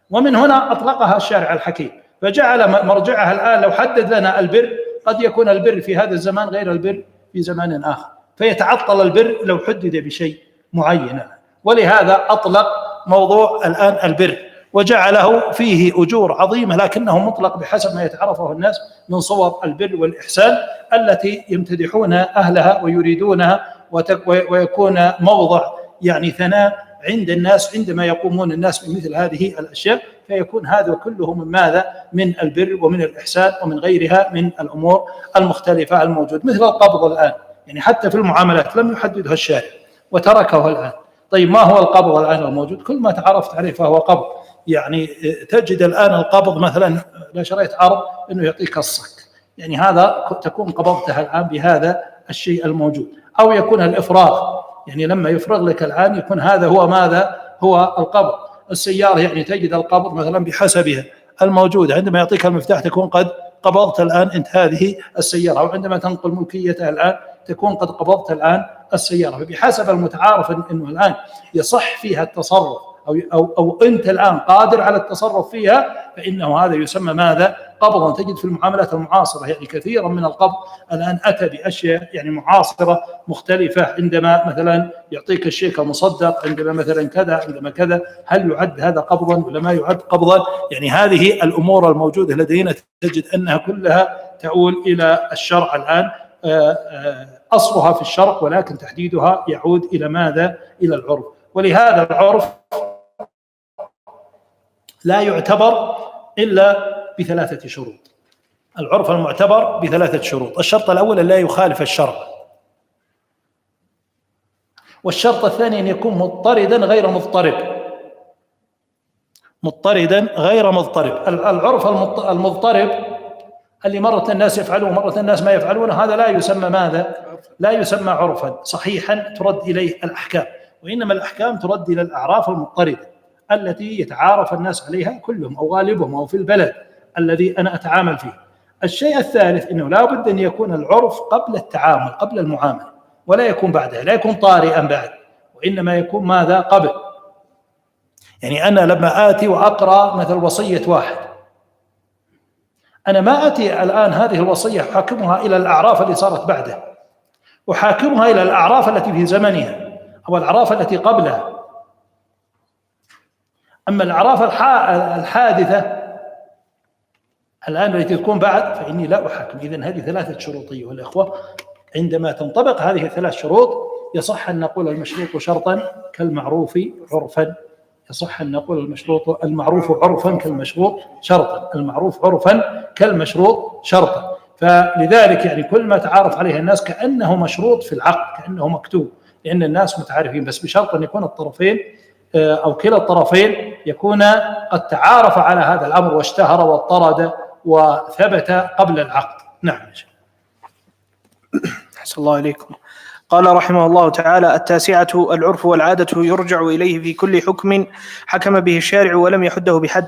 ومن هنا أطلقها الشارع الحكيم فجعل مرجعها الآن. لو حدد لنا البر قد يكون البر في هذا الزمان غير البر في زمان آخر، فيتعطل البر لو حدد بشيء معين. ولهذا أطلق موضوع الآن البر وجعله فيه أجور عظيمة، لكنه مطلق بحسب ما يتعرفه الناس من صور البر والإحسان التي يمتدحون أهلها ويريدونها، ويكون موضع يعني ثناء عند الناس عندما يقومون الناس بمثل هذه الأشياء، فيكون هذا كله من ماذا؟ من البر ومن الإحسان ومن غيرها من الأمور المختلفة الموجود. مثل القبض الآن، يعني حتى في المعاملات لم يحددها الشارع وتركه الآن. طيب ما هو القبض الآن الموجود؟ كل ما تعرفت عليه فهو قبض. يعني تجد الآن القبض مثلا لو شريت عرض أنه يعطيك الصك، يعني هذا تكون قبضتها الآن بهذا الشيء الموجود. أو يكون الإفراغ، يعني لما يفرغ لك الآن يكون هذا هو ماذا؟ هو القبض. السيارة يعني تجد القبض مثلا بحسبها الموجود، عندما يعطيك المفتاح تكون قد قبضت الآن أنت هذه السيارة، أو عندما تنقل ملكيتها الآن تكون قد قبضت الآن السيارة. فبحسب المتعارف أنه الآن يصح فيها التصرف أو أنت الآن قادر على التصرف فيها، فإنه هذا يسمى ماذا؟ قبضا. تجد في المعاملات المعاصرة يعني كثيرا من القبض الآن أتى بأشياء يعني معاصرة مختلفة، عندما مثلا يعطيك الشيك المصدق، عندما مثلا كذا، عندما كذا، هل يعد هذا قبضا ولا ما يعد قبضا؟ يعني هذه الأمور الموجودة لدينا تجد أنها كلها تعود إلى الشرع الآن، أصلها في الشرع، ولكن تحديدها يعود إلى ماذا؟ إلى العرف. ولهذا العرف لا يعتبر إلا بثلاثة شروط. العرف المعتبر بثلاثة شروط. الشرط الأول لا يخالف الشرع، والشرط الثاني أن يكون مضطردا غير مضطرب. العرف المضطرب اللي مرة الناس يفعلون مرة الناس ما يفعلون، هذا لا يسمى ماذا؟ لا يسمى عرفا صحيحا ترد إليه الأحكام، وإنما الأحكام ترد إلى الأعراف المضطردة التي يتعارف الناس عليها كلهم أو غالبهم أو في البلد الذي أنا أتعامل فيه. الشيء الثالث أنه لا بد أن يكون العرف قبل التعامل، قبل المعاملة، ولا يكون بعدها، لا يكون طارئا بعد، وإنما يكون ماذا؟ قبل. يعني أنا لما آتي وأقرأ مثل وصية واحد، أنا ما أتي الآن هذه الوصية أحاكمها إلى الأعراف اللي صارت بعده، أحاكمها إلى الأعراف التي في زمنها أو الأعراف التي قبلها. أما الأعراف الحادثة الآن التي تكون بعد فإني لا أحاكم. إذن هذه ثلاثة شروط أيها الأخوة. عندما تنطبق هذه الثلاث شروط يصح أن نقول المشروط شرطا كالمعروف عرفا، يصح أن نقول المعروف عرفا كالمشروط شرطا، المعروف عرفا كالمشروط شرطا. فلذلك يعني كل ما تعارف عليه الناس كأنه مشروط في العقد، كأنه مكتوب، لأن الناس متعارفين، بس بشرط أن يكون الطرفين أو كلا الطرفين يكون قد تعارف على هذا الأمر واشتهر واضطرد وثبت قبل العقد. نعم. أحسن الله إليكم. قال رحمه الله تعالى: التاسعة العرف والعادة يرجع إليه في كل حكم حكم به الشارع ولم يحده بحد،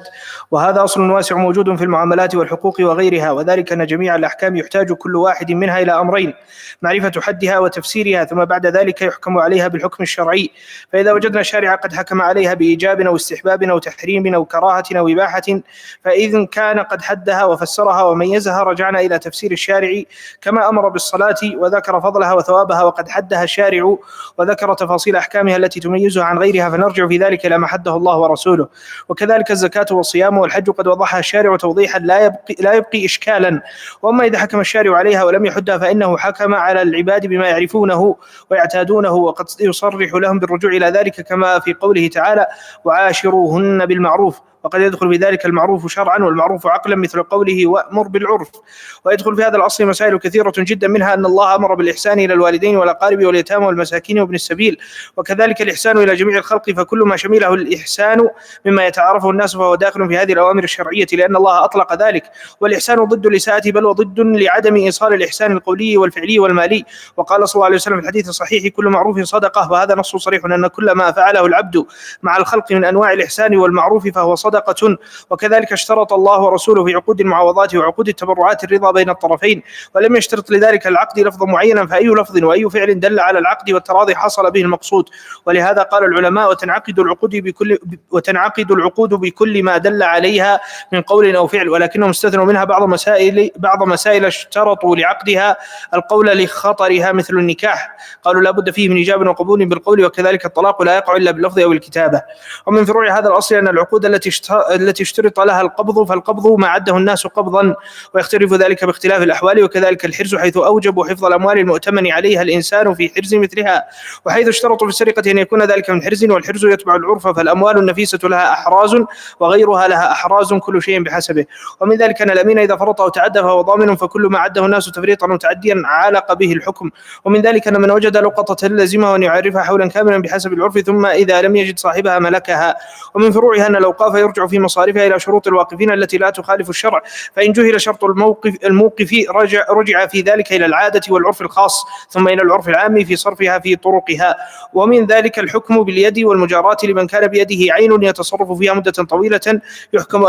وهذا أصل واسع موجود في المعاملات والحقوق وغيرها، وذلك أن جميع الأحكام يحتاج كل واحد منها إلى أمرين: معرفة حدها وتفسيرها، ثم بعد ذلك يحكم عليها بالحكم الشرعي. فإذا وجدنا الشارع قد حكم عليها بإيجاب أو استحباب أو تحريم أو كراهة أو إباحة، فإذا كان قد حدها وفسرها وميزها رجعنا إلى تفسير الشارع كما أمر بالصلاة وذكر فضلها وثوابها وقد حدها الشارع وذكر تفاصيل أحكامها التي تميزها عن غيرها، فنرجع في ذلك إلى ما حده الله ورسوله. وكذلك الزكاة والصيام والحج قد وضحها الشارع توضيحا لا يبقي إشكالا. وأما إذا حكم الشارع عليها ولم يحدها فإنه حكم على العباد بما يعرفونه ويعتادونه، وقد يصرح لهم بالرجوع إلى ذلك كما في قوله تعالى: وعاشروهن بالمعروف. وقد يدخل في ذلك المعروف شرعا والمعروف عقلا مثل قوله وأمر بالعرف. ويدخل في هذا الأصل مسائل كثيرة جدا، منها أن الله أمر بالإحسان إلى الوالدين والأقارب واليتامى والمساكين وابن السبيل، وكذلك الإحسان إلى جميع الخلق، فكل ما شمله الإحسان مما يتعارفه الناس فهو داخل في هذه الأوامر الشرعية، لأن الله أطلق ذلك. والإحسان ضد الإساءة، بل وضد لعدم إيصال الإحسان القولي والفعلي والمالي. وقال صلى الله عليه وسلم في الحديث الصحيح: كل معروف صدقة. وهذا نص صريح أن كل ما فعله العبد مع الخلق من أنواع الإحسان والمعروف فهو صدقة. وكذلك اشترط الله ورسوله في عقود المعاوضات وعقود التبرعات الرضا بين الطرفين، ولم يشترط لذلك العقد لفظا معينا، فأي لفظ وأي فعل دل على العقد والتراضي حصل به المقصود. ولهذا قال العلماء: وتنعقد العقود بكل ما دل عليها من قول أو فعل، ولكنهم استثنوا منها بعض مسائل اشترطوا لعقدها القول لخطرها، مثل النكاح، قالوا لا بد فيه من إجابة وقبول بالقول، وكذلك الطلاق لا يقع إلا باللفظ أو الكتابة. ومن فروع هذا الأصل أن العقود التي اشترط لها القبض فالقبض ما عده الناس قبضا، ويختلف ذلك باختلاف الأحوال. وكذلك الحرز، حيث أوجبوا حفظ الأموال المؤتمن عليها الإنسان في حرز مثلها، وحيث اشترطوا في السرقة أن يكون ذلك من حرز، والحرز يتبع العرف، فالأموال النفيسة لها أحراز وغيرها لها أحراز، كل شيء بحسبه. ومن ذلك أن الأمين إذا فرط أو تعدى فهو ضامن، فكل ما عده الناس تفريطا وتعديا علق به الحكم. ومن ذلك أن من وجد لقطة لزمه أن يعرفها حولا كاملا بحسب العرف، ثم إذا لم يجد صاحبها ملكها. ومن فروعها أن الأوقاف يرجع في مصارفها إلى شروط الواقفين التي لا تخالف الشرع، فإن جهل شرط الموقف رجع في ذلك إلى العادة والعرف الخاص، ثم إلى العرف العام في صرفها في طرقها. ومن ذلك الحكم باليد والمجاراة لمن كان بيده عين يتصرف فيها مدة طويلة يحكم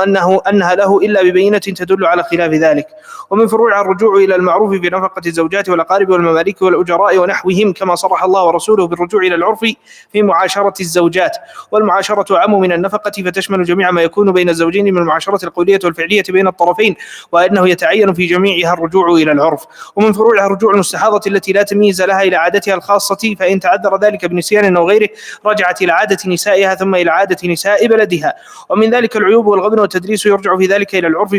أنها له إلا ببينة تدل على خلاف ذلك. ومن فروع الرجوع إلى المعروف في نفقة الزوجات والأقارب والمماليك والأجراء ونحوهم، كما صرح الله ورسوله بالرجوع إلى العرف في معاشرة الزوجات. والمعاشرة عام من النفقة، فتشمل جميع ما يكون بين الزوجين من المعاشرة القولية والفعلية بين الطرفين، وأنه يتعين في جميعها الرجوع إلى العرف. ومن فروعها رجوع المستحاضة التي لا تمييز لها إلى عادتها الخاصة، فإن تعذر ذلك بنسيان أو غيره رجعت إلى عادة نسائها ثم إلى عادة نساء بلدها. ومن ذلك العيوب والغبن والتدليس، يرجع في ذلك إلى العرف،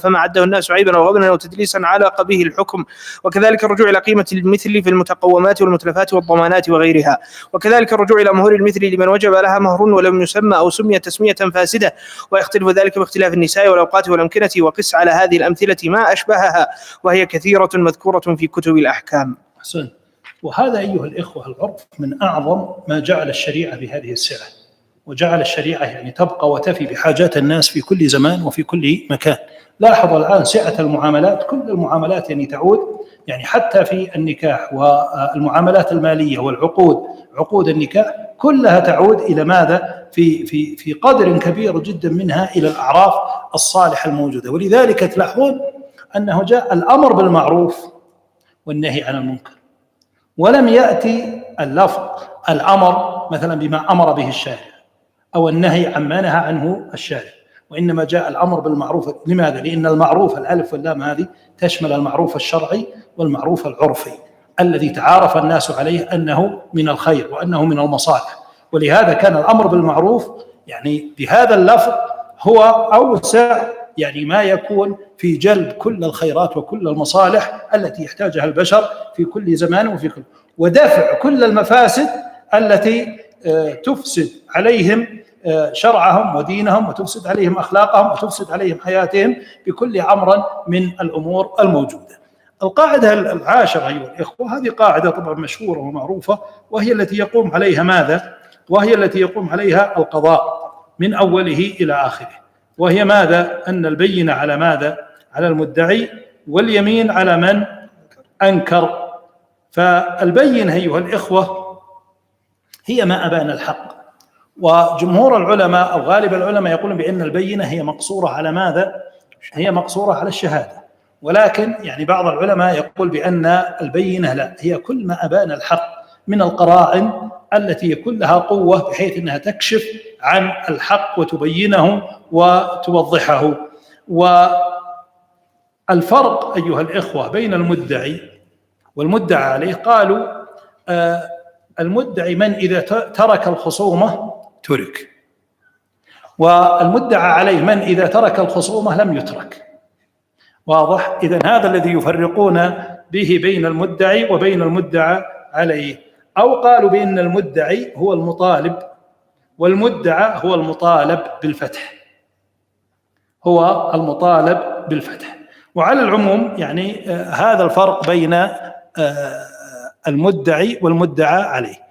فما عده الناس عيبا أو غبنا أو تدليسا علق به الحكم. وكذلك الرجوع إلى قيمة المثل في المتقومات والمتلفات والضمانات وغيرها. وكذلك الرجوع إلى مهور المثل لمن وجب لها مهر ولم يسمى أو سمي تسمية فاسدة، ويختلف ذلك باختلاف النساء والأوقات والأمكنة. وقس على هذه الأمثلة ما أشبهها، وهي كثيرة مذكورة في كتب الأحكام. حسن. وهذا أيها الإخوة العرف من أعظم ما جعل الشريعة بهذه السعة، وجعل الشريعة يعني تبقى وتفي بحاجات الناس في كل زمان وفي كل مكان. لاحظ الآن سعة المعاملات، كل المعاملات يعني تعود، يعني حتى في النكاح والمعاملات المالية والعقود، عقود النكاح كلها تعود إلى ماذا؟ في قدر كبير جدا منها إلى الأعراف الصالحة الموجودة. ولذلك تلاحظون أنه جاء الأمر بالمعروف والنهي عن المنكر، ولم يأتي اللفظ الأمر مثلا بما أمر به الشارع أو النهي عما نهى عنه الشارع، وإنما جاء الأمر بالمعروف. لماذا؟ لأن المعروف الألف واللام هذه تشمل المعروف الشرعي والمعروف العرفي الذي تعارف الناس عليه أنه من الخير وأنه من المصالح. ولهذا كان الأمر بالمعروف يعني بهذا اللفظ هو أوسع يعني ما يكون في جلب كل الخيرات وكل المصالح التي يحتاجها البشر في كل زمان وفي كل، ودفع كل المفاسد التي تفسد عليهم شرعهم ودينهم، وتفسد عليهم أخلاقهم، وتفسد عليهم حياتهم بكل أمر من الأمور الموجودة. القاعدة العاشرة أيها الإخوة، هذه قاعدة طبعا مشهورة ومعروفة، وهي التي يقوم عليها ماذا؟ وهي التي يقوم عليها القضاء من أوله إلى آخره، وهي ماذا؟ أن البينة على ماذا؟ على المدعي، واليمين على من أنكر. فالبينة أيها الإخوة هي ما أبان الحق، وجمهور العلماء أو غالب العلماء يقولون بأن البينة هي مقصورة على ماذا؟ هي مقصورة على الشهادة، ولكن يعني بعض العلماء يقول بأن البينة لا، هي كل ما أبان الحق من القرائن التي يكون لها قوة بحيث أنها تكشف عن الحق وتبينه وتوضحه. والفرق أيها الإخوة بين المدعي والمدعى عليه، قالوا المدعي من إذا ترك الخصومة ترك، والمدعى عليه من إذا ترك الخصومة لم يترك. واضح؟ إذن هذا الذي يفرقون به بين المدعي وبين المدعى عليه. أو قالوا بأن المدعي هو المطالب والمدعى هو المطالب بالفتح، هو المطالب بالفتح. وعلى العموم يعني هذا الفرق بين المدعي والمدعى عليه.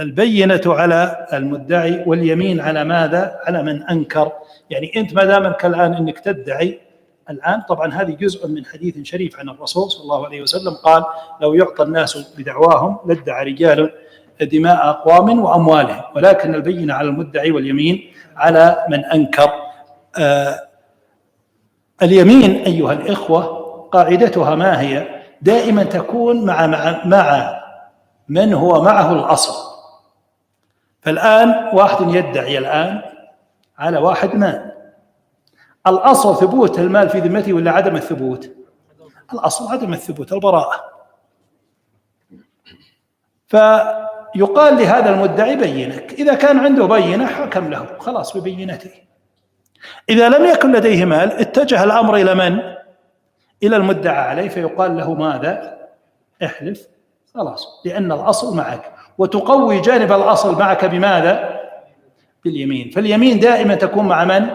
البينة على المدعي واليمين على ماذا؟ على من أنكر. يعني أنت ما دامك الآن أنك تدعي الآن، طبعا هذه جزء من حديث شريف عن الرسول صلى الله عليه وسلم قال: لو يعطى الناس بدعواهم لادعى رجال دماء أقوام وأموالهم، ولكن البينة على المدعي واليمين على من أنكر. اليمين أيها الإخوة قاعدتها ما هي؟ دائما تكون مع من هو معه الأصل. فالآن واحد يدعي الآن على واحد مال، الأصل ثبوت المال في ذمته ولا عدم الثبوت؟ الأصل عدم الثبوت، البراءة. فيقال لهذا المدعي بينك، إذا كان عنده بينة حكم له خلاص ببينته. إذا لم يكن لديه مال اتجه الأمر إلى من؟ إلى المدعى عليه، فيقال له ماذا؟ احلف خلاص، لأن الأصل معك، وتقوي جانب الأصل معك بماذا؟ باليمين. فاليمين دائما تكون مع من؟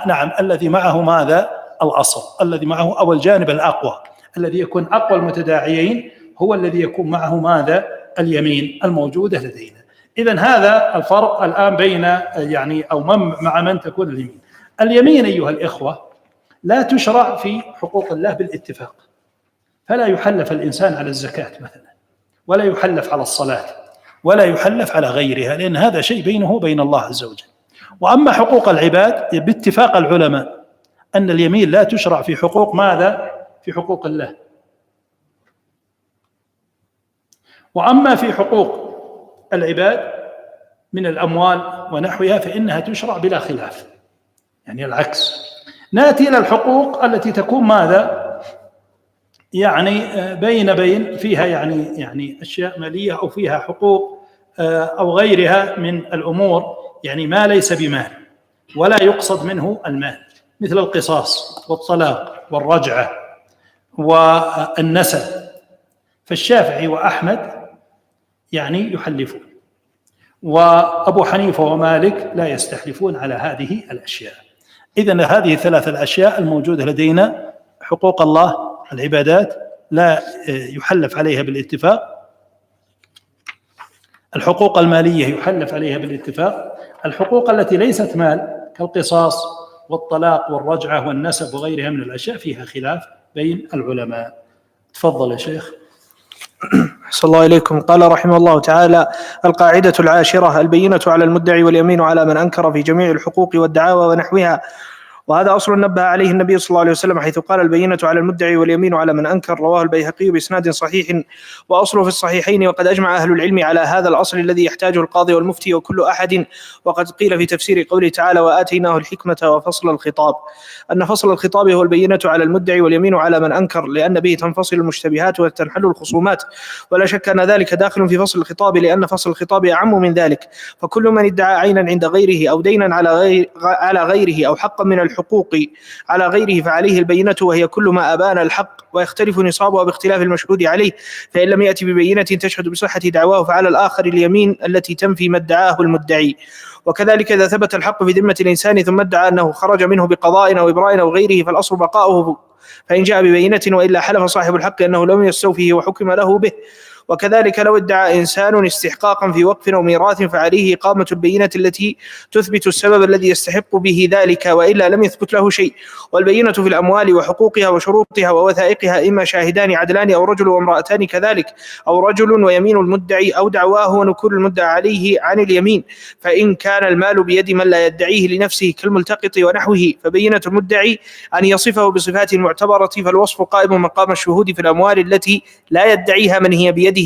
نعم الذي معه ماذا؟ الأصل، الذي معه أو الجانب الأقوى، الذي يكون أقوى المتداعيين هو الذي يكون معه ماذا؟ اليمين الموجودة لدينا. إذن هذا الفرق الآن بين يعني أو مع من تكون اليمين. اليمين أيها الإخوة لا تشرع في حقوق الله بالاتفاق، فلا يحلف الإنسان على الزكاة مثلا، ولا يحلف على الصلاة، ولا يحلف على غيرها، لأن هذا شيء بينه وبين الله عز وجل. وأما حقوق العباد باتفاق العلماء أن اليمين لا تشرع في حقوق ماذا؟ في حقوق الله. وأما في حقوق العباد من الأموال ونحوها فإنها تشرع بلا خلاف، يعني العكس. نأتي إلى الحقوق التي تكون ماذا؟ يعني بين فيها يعني أشياء مالية أو فيها حقوق أو غيرها من الأمور، يعني ما ليس بمال ولا يقصد منه المال، مثل القصاص والطلاق والرجعة والنسب. فالشافعي وأحمد يعني يحلفون، وأبو حنيفة ومالك لا يستحلفون على هذه الأشياء. إذن هذه الثلاث الأشياء الموجودة لدينا: حقوق الله العبادات لا يحلف عليها بالاتفاق، الحقوق المالية يحلف عليها بالاتفاق، الحقوق التي ليست مال كالقصاص والطلاق والرجعة والنسب وغيرها من الأشياء فيها خلاف بين العلماء. تفضل يا شيخ. أحسن الله إليكم. قال رحمه الله تعالى: القاعدة العاشرة: البينة على المدعي واليمين على من أنكر في جميع الحقوق والدعاوى ونحوها. وهذا أصل نبه عليه النبي صلى الله عليه وسلم، حيث قال: البينة على المدعي واليمين على من أنكر. رواه البيهقي بإسناد صحيح، وأصله في الصحيحين. وقد أجمع أهل العلم على هذا الأصل الذي يحتاجه القاضي والمفتي وكل أحد. وقد قيل في تفسير قوله تعالى: وآتيناه الحكمة وفصل الخطاب، أن فصل الخطاب هو البينة على المدعي واليمين على من أنكر، لأن به تنفصل المشتبهات وتنحل الخصومات. ولا شك أن ذلك داخل في فصل الخطاب، لأن فصل الخطاب أعم من ذلك. فكل من ادعى عينا عند غيره أو دينا على غيره أو حقا من الحقوق على غيره فعليه البينة، وهي كل ما أبان الحق، ويختلف نصابها باختلاف المشهود عليه. فإن لم يأتي ببينة تشهد بصحة دعواه فعلى الآخر اليمين التي تنفي ما ادعاه المدعي. وكذلك إذا ثبت الحق في ذمة الإنسان ثم ادعى أنه خرج منه بقضاء أو إبراء أو غيره فالأصل بقاؤه، فإن جاء ببينة وإلا حلف صاحب الحق أنه لم يستوفيه وحكم له به. وكذلك لو ادعى إنسان استحقاقا في وقف أو ميراث فعليه إقامة البينة التي تثبت السبب الذي يستحق به ذلك، وإلا لم يثبت له شيء. والبينة في الأموال وحقوقها وشروطها ووثائقها إما شاهدان عدلان أو رجل وامرأتان كذلك، أو رجل ويمين المدعي، أو دعواه ونكول المدعى عليه عن اليمين. فإن كان المال بيد من لا يدعيه لنفسه كالملتقط ونحوه فبينة المدعي أن يصفه بصفات معتبرة، فالوصف قائم مقام الشهود في الأموال التي لا يدعيها من هي بيده.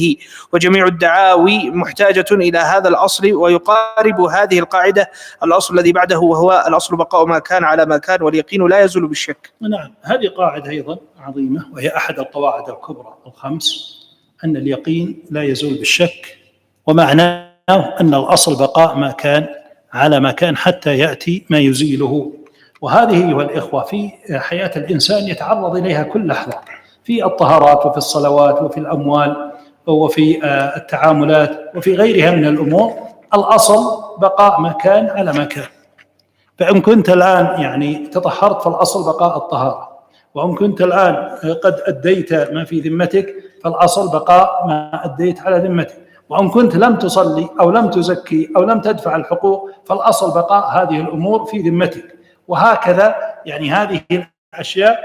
وجميع الدعاوي محتاجة إلى هذا الأصل، ويقارب هذه القاعدة الأصل الذي بعده، وهو الأصل بقاء ما كان على ما كان، واليقين لا يزول بالشك. نعم، هذه قاعدة أيضا عظيمة، وهي أحد القواعد الكبرى الخمس أن اليقين لا يزول بالشك، ومعناه أن الأصل بقاء ما كان على ما كان حتى يأتي ما يزيله. وهذه أيها الإخوة في حياة الإنسان يتعرض إليها كل لحظة، في الطهارات وفي الصلوات وفي الأموال وفي التعاملات وفي غيرها من الأمور. الأصل بقاء ما كان على ما كان. فإن كنت الآن يعني تطهرت فالأصل بقاء الطهارة، وإن كنت الآن قد أديت ما في ذمتك فالأصل بقاء ما أديت على ذمتك، وإن كنت لم تصلي أو لم تزكي أو لم تدفع الحقوق فالأصل بقاء هذه الأمور في ذمتك. وهكذا يعني هذه الأشياء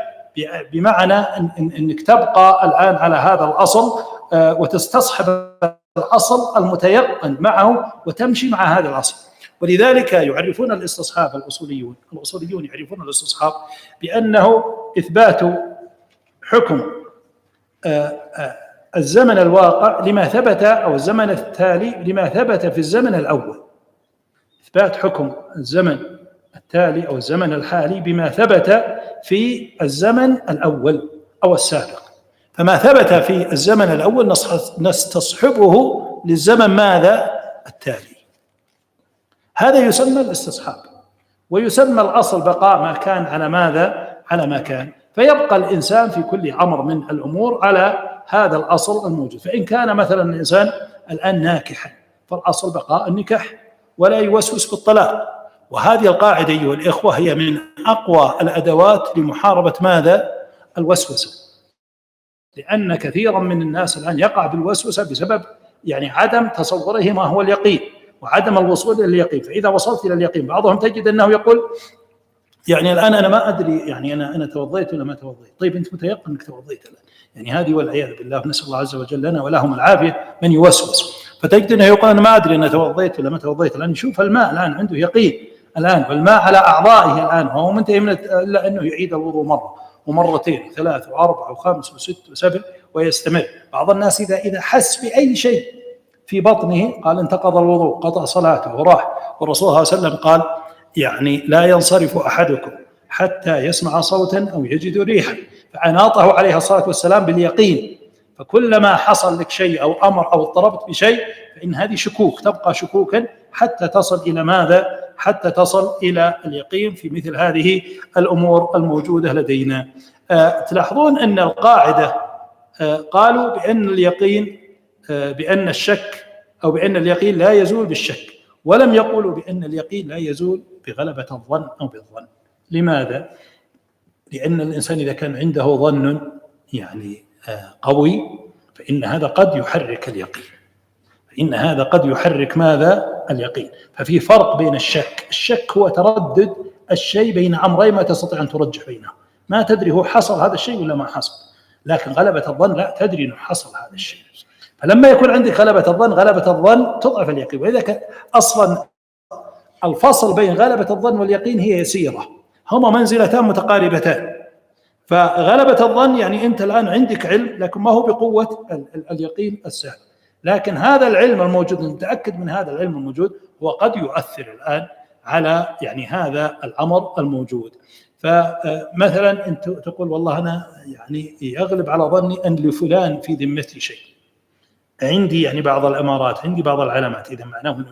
بمعنى أنك تبقى الآن على هذا الأصل وتستصحب الأصل المتيقن معه وتمشي مع هذا الأصل. ولذلك يعرفون الاستصحاب الأصوليون يعرفون الاستصحاب بأنه إثبات حكم الزمن الواقع لما ثبت أو الزمن التالي لما ثبت في الزمن الأول. إثبات حكم الزمن التالي أو الزمن الحالي بما ثبت في الزمن الأول أو السابق. فما ثبت في الزمن الأول نستصحبه للزمن ماذا؟ التالي. هذا يسمى الاستصحاب، ويسمى الأصل بقاء ما كان على ماذا؟ على ما كان. فيبقى الإنسان في كل أمر من الأمور على هذا الأصل الموجود. فإن كان مثلا الإنسان الآن ناكحا فالأصل بقاء النكاح ولا يوسوس بالطلاق. وهذه القاعدة أيها الإخوة هي من أقوى الأدوات لمحاربة ماذا؟ الوسوسة. لأن كثيرا من الناس الآن يقع بالوسوسة بسبب يعني عدم تصوره ما هو اليقين وعدم الوصول إلى اليقين. فإذا وصلت إلى اليقين بعضهم تجد أنه يقول يعني الآن أنا ما أدري يعني أنا توضيت ولا ما توضيت. طيب أنت متيقن أنك توضيت الآن؟ يعني هذه والعياذ بالله، نسأل الله عز وجل لنا ولهم العافية. من يوسوس فتجد أنه يقول أنا ما أدري أنا توضيت ولا ما توضيت. الآن يشوف الماء الآن عنده يقين الآن، والماء على أعضائه الآن، وهو منتهي من إلا أنه يعيد الوضوء مرة ومرتين وثلاث وأربع وخمس وست وسبع ويستمر. بعض الناس إذا حس بأي شيء في بطنه قال انتقض الوضوء، قطع صلاته وراح. والرسول صلى الله عليه وسلم قال يعني لا ينصرف أحدكم حتى يسمع صوتا أو يجد ريحا. فأناطه عليه الصلاة والسلام باليقين. فكلما حصل لك شيء أو أمر أو اضطربت بشيء فإن هذه شكوك، تبقى شكوكا حتى تصل إلى ماذا؟ حتى تصل إلى اليقين في مثل هذه الأمور الموجودة لدينا. تلاحظون أن القاعدة قالوا بأن اليقين بأن الشك أو بأن اليقين لا يزول بالشك، ولم يقولوا بأن اليقين لا يزول بغلبة الظن أو بالظن. لماذا؟ لأن الإنسان إذا كان عنده ظن يعني قوي فإن هذا قد يحرك اليقين، فإن هذا قد يحرك ماذا؟ اليقين. ففي فرق بين الشك هو تردد الشيء بين أمرين ما تستطيع أن ترجح بينهم، ما تدري هو حصل هذا الشيء ولا ما حصل. لكن غلبة الظن لا، تدري أنه حصل هذا الشيء. فلما يكون عندك غلبة الظن تضعف اليقين. وإذا كان أصلا الفصل بين غلبة الظن واليقين هي يسيرة، هما منزلتان متقاربتان. فغلبة الظن يعني أنت الآن عندك علم لكن ما هو بقوة اليقين السهل. لكن هذا العلم الموجود، نتأكد من هذا العلم الموجود، هو قد يؤثر الآن على يعني هذا الأمر الموجود. فمثلا أنت تقول والله أنا يعني يغلب على ظني أن لفلان في ذمتي شيء، عندي يعني بعض الأمارات، عندي بعض العلامات، إذا معناه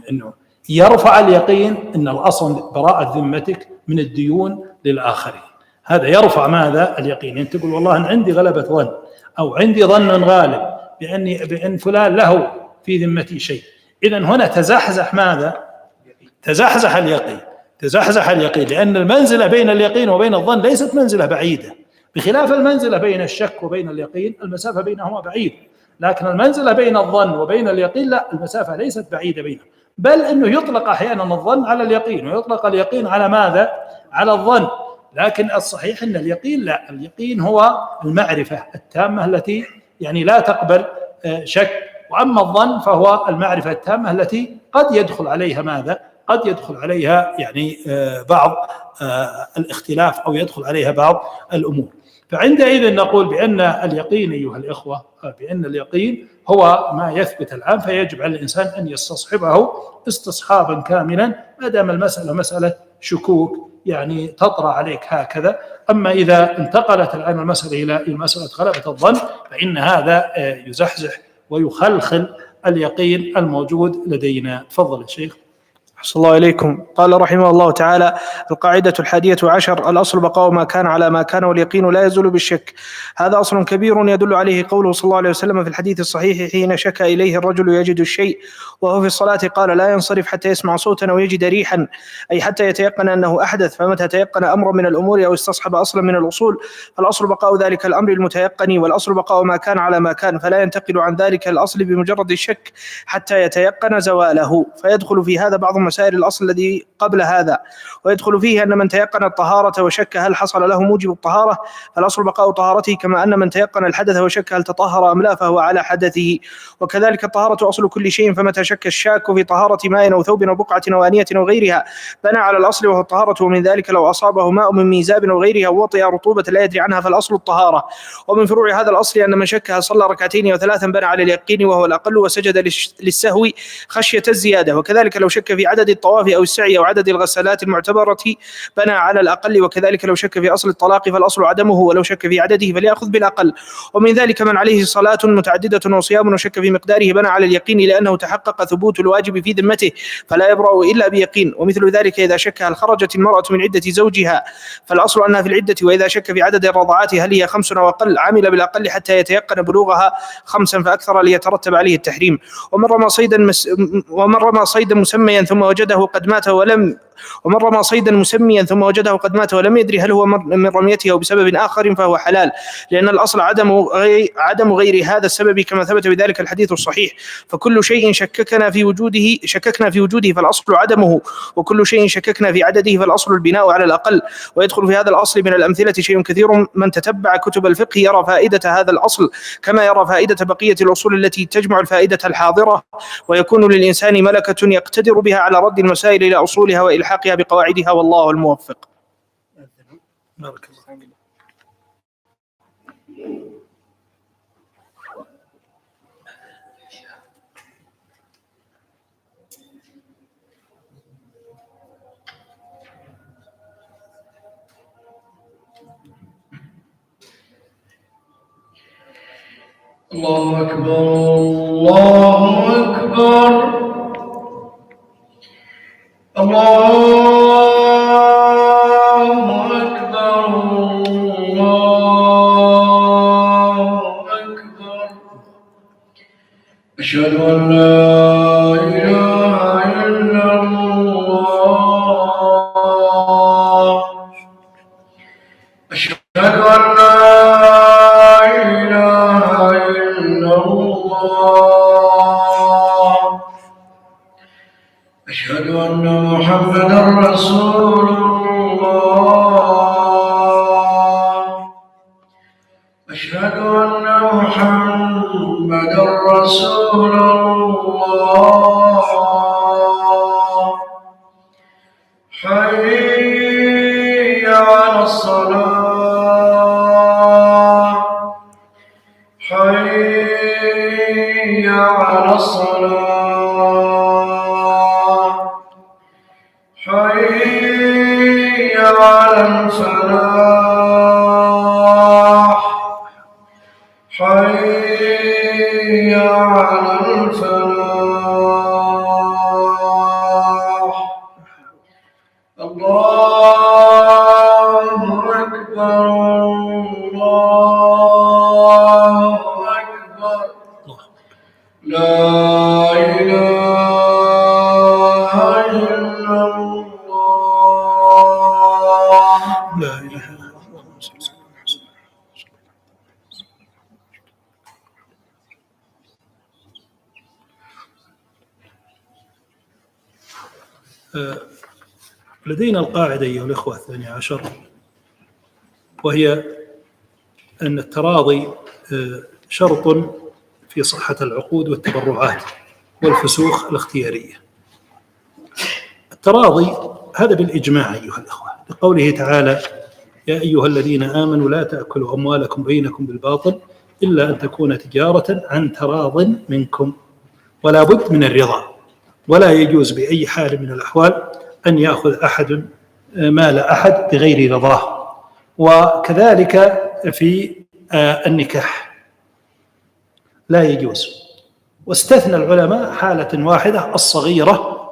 أنه يرفع اليقين أن الأصل براءة ذمتك من الديون للآخرين. هذا يرفع ماذا؟ اليقين. أنت تقول والله أنا عندي غلبة ظن أو عندي ظن غالب بأن فلان له في ذمتي شيء. إذن هنا تزحزح ماذا؟ تزحزح اليقين، لأن المنزلة بين اليقين وبين الظن ليست منزلة بعيدة، بخلاف المنزلة بين الشك وبين اليقين المسافة بينهما بعيدة. لكن المنزلة بين الظن وبين اليقين لا، المسافة ليست بعيدة بينهم، بل أنه يطلق أحيانا الظن على اليقين ويطلق اليقين على ماذا؟ على الظن. لكن الصحيح أن اليقين لا، اليقين هو المعرفة التامة التي يعني لا تقبل شك. وأما الظن فهو المعرفة التامة التي قد يدخل عليها ماذا؟ قد يدخل عليها يعني بعض الاختلاف أو يدخل عليها بعض الأمور. فعندئذ نقول بأن اليقين أيها الإخوة، بأن اليقين هو ما يثبت الآن، فيجب على الإنسان أن يستصحبه استصحابا كاملا ما دام المسألة مسألة شكوك يعني تطرأ عليك هكذا. أما إذا انتقلت الآن المسألة إلى مسألة غلبة الظن فإن هذا يزحزح ويخلخل اليقين الموجود لدينا. تفضل يا شيخ. أحسن الله إليكم. قال رحمه الله تعالى: القاعدة 11: الأصل بقاء ما كان على ما كان، واليقين لا يزول بالشك. هذا أصل كبير يدل عليه قوله صلى الله عليه وسلم في الحديث الصحيح حين شكى إليه الرجل يجد الشيء وهو في الصلاة قال: لا ينصرف حتى يسمع صوتا أو يجد ريحا، أي حتى يتيقن أنه أحدث. فمتى تيقن أمر من الأمور أو استصحب أصلا من الأصول فالأصل بقاء ذلك الأمر المتيقن، والأصل بقاء ما كان على ما كان، فلا ينتقل عن ذلك الأصل بمجرد الشك حتى يتيقن زواله. فيدخل في هذا بعض مسائل الأصل الذي قبل هذا، ويدخل فيه أن من تيقن الطهارة وشك هل حصل له موجب الطهارة فالأصل بقاء طهارته، كما أن من تيقن الحدث وشك هل تطهر أم لا فهو على حدثه. وكذلك الطهارة أصل كل شيء، فمتى شك الشاك في طهارة ماء أو ثوب أو بقعة أو آنية أو غيرها بنى على الأصل وهو الطهارة. ومن ذلك لو أصابه ماء من ميزاب أو غيرها ووطئ رطوبة لا يدري عنها فالأصل الطهارة. ومن فروع هذا الأصل أن من شك هل صلى ركعتين أو ثلاثا بنى على اليقين وهو الأقل وسجد للسهو خشية الزيادة. وكذلك لو شك في عدد الطواف أو السعي أو عدد الغسالات المعتبرة بنى على الأقل. وكذلك لو شك في أصل الطلاق فالأصل عدمه، ولو شك في عدده فليأخذ بالأقل. ومن ذلك من عليه صلاة متعددة وصيام وشك في مقداره بنى على اليقين لأنه تحقق ثبوت الواجب في ذمته فلا يبرأ إلا بيقين. ومثل ذلك إذا شك هل خرجت المرأة من عدة زوجها فالأصل أنها في العدة. وإذا شك في عدد الرضعات هل هي 5 أو أقل عمل بالأقل حتى يتيقن بلوغها 5 فأكثر ليترتب عليه التحريم. ومن رمى صيدا مسميا ثم وجده قد مات ولم يدري هل هو من رميته أو بسبب آخر فهو حلال، لأن الأصل عدم غير هذا السبب كما ثبت بذلك الحديث الصحيح. فكل شيء شككنا في وجوده فالأصل عدمه، وكل شيء شككنا في عدده فالأصل البناء على الأقل. ويدخل في هذا الأصل من الأمثلة شيء كثير، من تتبع كتب الفقه يرى فائدة هذا الأصل كما يرى فائدة بقية الأصول التي تجمع الفائدة الحاضرة، ويكون للإنسان ملكة يقتدر بها على رد المسائل إلى أصولها وإلحاقها بقواعدها، والله الموفق. بارك الله. الله أكبر الله أكبر الله أكبر الله أكبر. أشهد أن لا إله إلا الله. أشهد أن لا إله إلا الله. أشهد أن محمدا رسول الله. أشهد أن محمدا رسول الله. حي على الصلاة. حي على الصلاة. حي على الفلاح. حي على الفلاح. الله أكبر الله أكبر. لا إله إلا الله. لا إله إلا الله. لدينا القاعدة أيها الإخوة 12، وهي أن التراضي شرط في صحة العقود والتبرعات والفسوخ الاختيارية. التراضي هذا بالإجماع أيها الإخوة، لقوله تعالى: يا أيها الذين آمنوا لا تأكلوا أموالكم بينكم بالباطل إلا أن تكون تجارة عن تراض منكم. ولا بد من الرضا، ولا يجوز بأي حال من الأحوال أن يأخذ أحد مال أحد بغير رضاه. وكذلك في النكاح لا يجوز. واستثنى العلماء حالة واحدة الصغيرة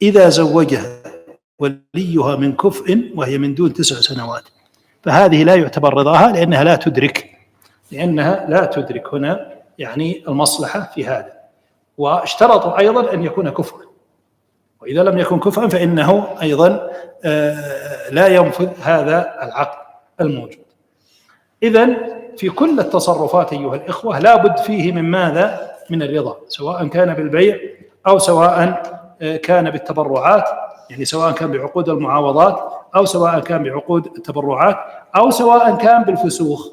إذا زوجها وليها من كفء وهي من دون 9 سنوات، فهذه لا يعتبر رضاها لأنها لا تدرك هنا يعني المصلحة في هذا. واشترطوا أيضا أن يكون كفءا، وإذا لم يكن كفءا فإنه أيضا لا ينفذ هذا العقد الموجود. إذن في كل التصرفات أيها الإخوة لا بد فيه من ماذا؟ من الرضا، سواء كان بالبيع أو سواء كان بالتبرعات، يعني سواء كان بعقود المعاوضات أو سواء كان بعقود التبرعات أو سواء كان بالفسوخ،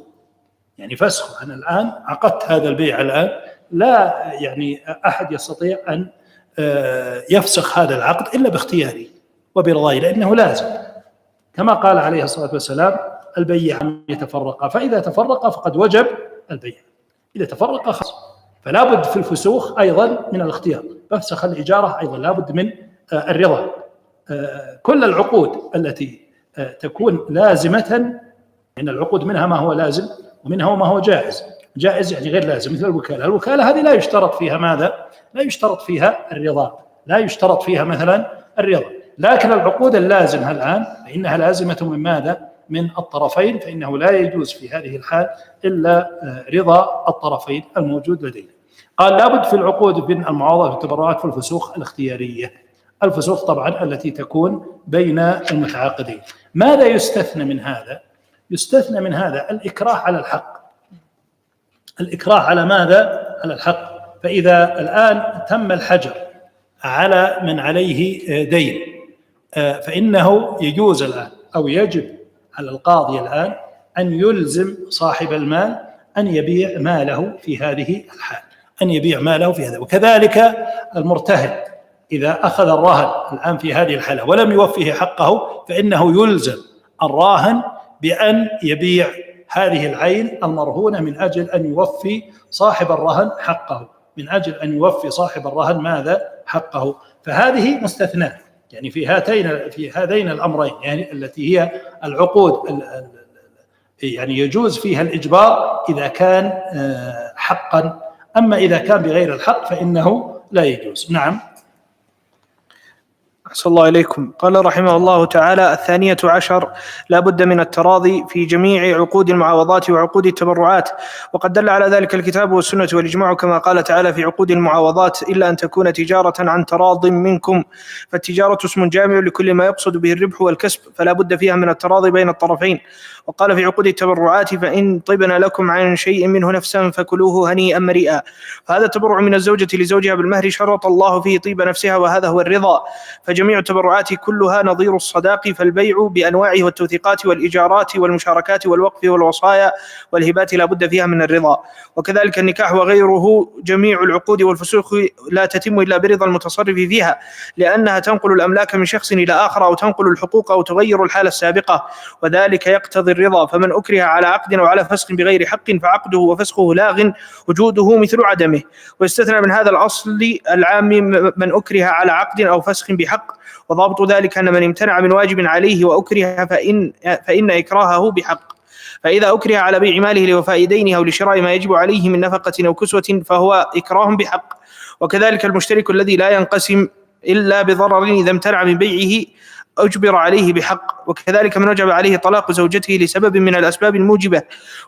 يعني فسخ. أنا الآن عقدت هذا البيع الآن، لا يعني أحد يستطيع أن يفسخ هذا العقد إلا باختياري وبرضاي، لأنه لازم، كما قال عليه الصلاة والسلام: البيعان يتفرقا، فإذا تفرقا فقد وجب البيع، إذا تفرقا خلاص. فلا بد في الفسوخ أيضا من الاختيار، فسخ الإجارة أيضا لا بد من الرضا. كل العقود التي تكون لازمة، إن العقود منها ما هو لازم ومنها ما هو جائز. جائز يعني غير لازم، مثل الوكالة هذه لا يشترط فيها ماذا؟ لا يشترط فيها الرضا، لا يشترط فيها مثلا الرضا. لكن العقود اللازمة الآن فإنها لازمة من ماذا؟ من الطرفين، فإنه لا يجوز في هذه الحال إلا رضا الطرفين الموجود لدينا. قال: لابد في العقود بين المعاوضات والتبرعات في الفسوخ الاختيارية، الفسوخ طبعا التي تكون بين المتعاقدين. ماذا يستثنى من هذا؟ يستثنى من هذا الإكراه على الحق. الإكراه على ماذا؟ على الحق. فإذا الآن تم الحجر على من عليه دين، فإنه يجوز الآن أو يجب على القاضي الآن أن يلزم صاحب المال أن يبيع ماله في هذه الحال، أن يبيع ماله في هذا. وكذلك المرتهن إذا أخذ الرهن الآن في هذه الحالة ولم يوفيه حقه، فإنه يلزم الراهن بأن يبيع هذه العين المرهونة من أجل أن يوفي صاحب الرهن حقه، من أجل أن يوفي صاحب الرهن ماذا؟ حقه. فهذه مستثناة يعني في هذين الأمرين، يعني التي هي العقود يعني يجوز فيها الإجبار إذا كان حقا، أما إذا كان بغير الحق فإنه لا يجوز. نعم. أحسن الله إليكم. قال رحمه الله تعالى: 12 لا بد من التراضي في جميع عقود المعاوضات وعقود التبرعات، وقد دل على ذلك الكتاب والسنة والإجماع، كما قال تعالى في عقود المعاوضات: إلا أن تكون تجارة عن تراض منكم، فالتجارة اسم جامع لكل ما يقصد به الربح والكسب، فلا بد فيها من التراضي بين الطرفين. وقال في عقود التبرعات: فإن طبن لكم عن شيء منه نفسا فكلوه هنيئا مريئا. فهذا التبرع من الزوجة لزوجها بالمهر شرط الله فيه طيب نفسها، وهذا هو الرضا. فجميع التبرعات كلها نظير الصداق، فالبيع بأنواعه والتوثيقات والإيجارات والمشاركات والوقف والوصايا والهبات لا بد فيها من الرضا. وكذلك النكاح وغيره جميع العقود والفسوق لا تتم إلا برضا المتصرف فيها، لأنها تنقل الأملاك من شخص إلى آخر أو تنقل الحقوق أو تغير الحالة السابقة، وذلك يقتضي الرضا. فمن أكره على عقد أو على فسخ بغير حق فعقده وفسخه لاغ، وجوده مثل عدمه. ويستثنى من هذا الأصل العام من أكره على عقد أو فسخ بحق، وضابط ذلك أن من امتنع من واجب عليه وأكره فإن إكراهه بحق. فإذا أكره على بيع ماله لوفاء دينه أو لشراء ما يجب عليه من نفقة أو كسوة فهو إكراه بحق. وكذلك المشترك الذي لا ينقسم إلا بضرر إذا امتنع من بيعه أجبر عليه بحق. وكذلك من وجب عليه طلاق زوجته لسبب من الأسباب الموجبة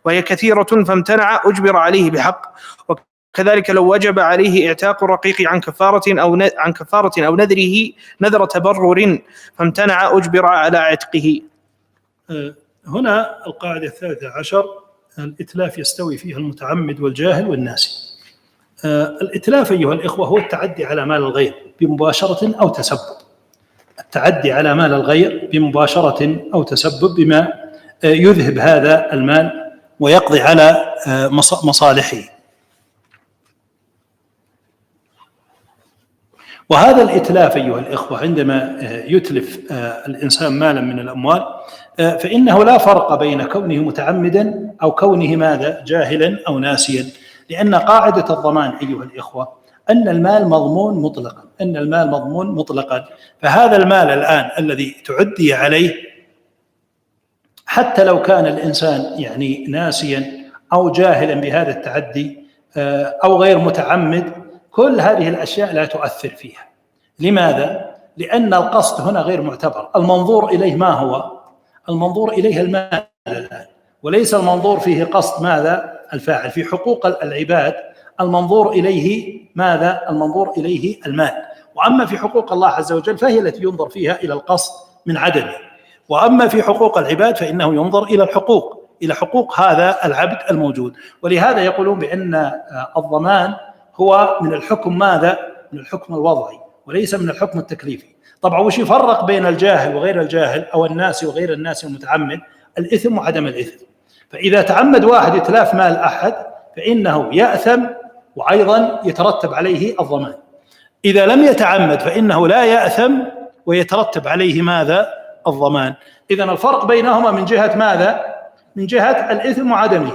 وهي كثيرة فامتنع أجبر عليه بحق. وكذلك لو وجب عليه اعتاق الرقيق عن كفارة أو نذر تبرر فامتنع أجبر على عتقه. هنا القاعدة 13: الإتلاف يستوي فيها المتعمد والجاهل والناسي. الإتلاف أيها الإخوة هو التعدي على مال الغير بمباشرة أو تسبب، التعدي على مال الغير بمباشرة أو تسبب بما يذهب هذا المال ويقضي على مصالحه. وهذا الإتلاف أيها الإخوة عندما يتلف الإنسان مالا من الأموال فإنه لا فرق بين كونه متعمدا أو كونه ماذا؟ جاهلا أو ناسيا، لأن قاعدة الضمان أيها الإخوة أن المال مضمون مطلقا، أن المال مضمون مطلقا. فهذا المال الآن الذي تعدي عليه، حتى لو كان الإنسان يعني ناسيا أو جاهلا بهذا التعدي أو غير متعمد، كل هذه الأشياء لا تؤثر فيها. لماذا؟ لأن القصد هنا غير معتبر. المنظور إليه ما هو؟ المنظور إليه المال الآن، وليس المنظور فيه قصد ماذا؟ الفاعل. في حقوق العباد المنظور إليه ماذا؟ المنظور إليه المال. وأما في حقوق الله عز وجل فهي التي ينظر فيها إلى القصد من عدمه. وأما في حقوق العباد فإنه ينظر إلى الحقوق، إلى حقوق هذا العبد الموجود. ولهذا يقولون بأن الضمان هو من الحكم ماذا؟ من الحكم الوضعي وليس من الحكم التكليفي. طبعا وش يفرق بين الجاهل وغير الجاهل أو الناس وغير الناس المتعمد؟ الإثم وعدم الإثم. فإذا تعمد واحد إتلاف مال أحد فإنه يأثم وأيضا يترتب عليه الضمان. إذا لم يتعمد فإنه لا يأثم ويترتب عليه ماذا؟ الضمان. إذن الفرق بينهما من جهة ماذا؟ من جهة الإثم وعدمه.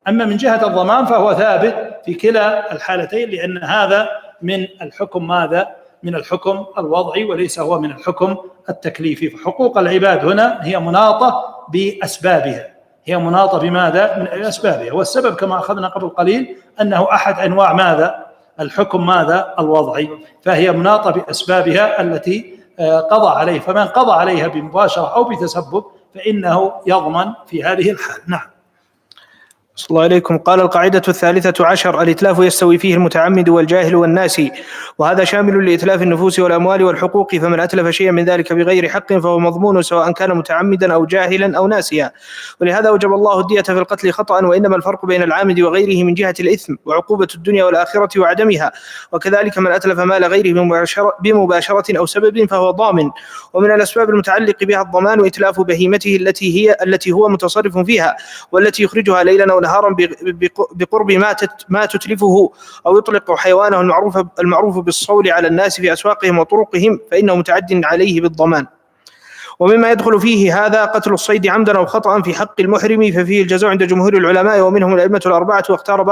أما من جهة الضمان فهو ثابت في كلا الحالتين، لأن هذا من الحكم ماذا؟ من الحكم الوضعي وليس هو من الحكم التكليفي. فحقوق العباد هنا هي مناطة بأسبابها، هي مناطة بماذا؟ من أسبابها. والسبب كما أخذنا قبل قليل أنه أحد أنواع ماذا؟ الحكم ماذا؟ الوضعي. فهي مناطة بأسبابها التي قضى عليه. فمن قضى عليها بمباشرة أو بتسبب فإنه يضمن في هذه الحال. نعم. صلى الله عليكم. قال: القاعدة 13: الإتلاف يستوي فيه المتعمد والجاهل والناسي، وهذا شامل لإتلاف النفوس والأموال والحقوق، فمن أتلف شيئا من ذلك بغير حق فهو مضمون سواء كان متعمدا أو جاهلا أو ناسيا. ولهذا أوجب الله الدية في القتل خطأ، وإنما الفرق بين العامد وغيره من جهة الإثم وعقوبة الدنيا والآخرة وعدمها. وكذلك من أتلف مال غيره بمباشرة أو سبب فهو ضامن. ومن الأسباب المتعلق بها الضمان إتلاف بهيمته التي هو متصرف فيها، والتي يخرجها ليلا أو نهارا بقرب ما تتلفه، أو يطلق حيوانه المعروف بالصول على الناس في أسواقهم وطرقهم، فإنه متعد عليه بالضمان. ومما يدخل فيه هذا قتل الصيد عمدا أو خطأ في حق المحرم، ففيه الجزاء عند جمهور العلماء ومنهم الأئمة الأربعة، واختار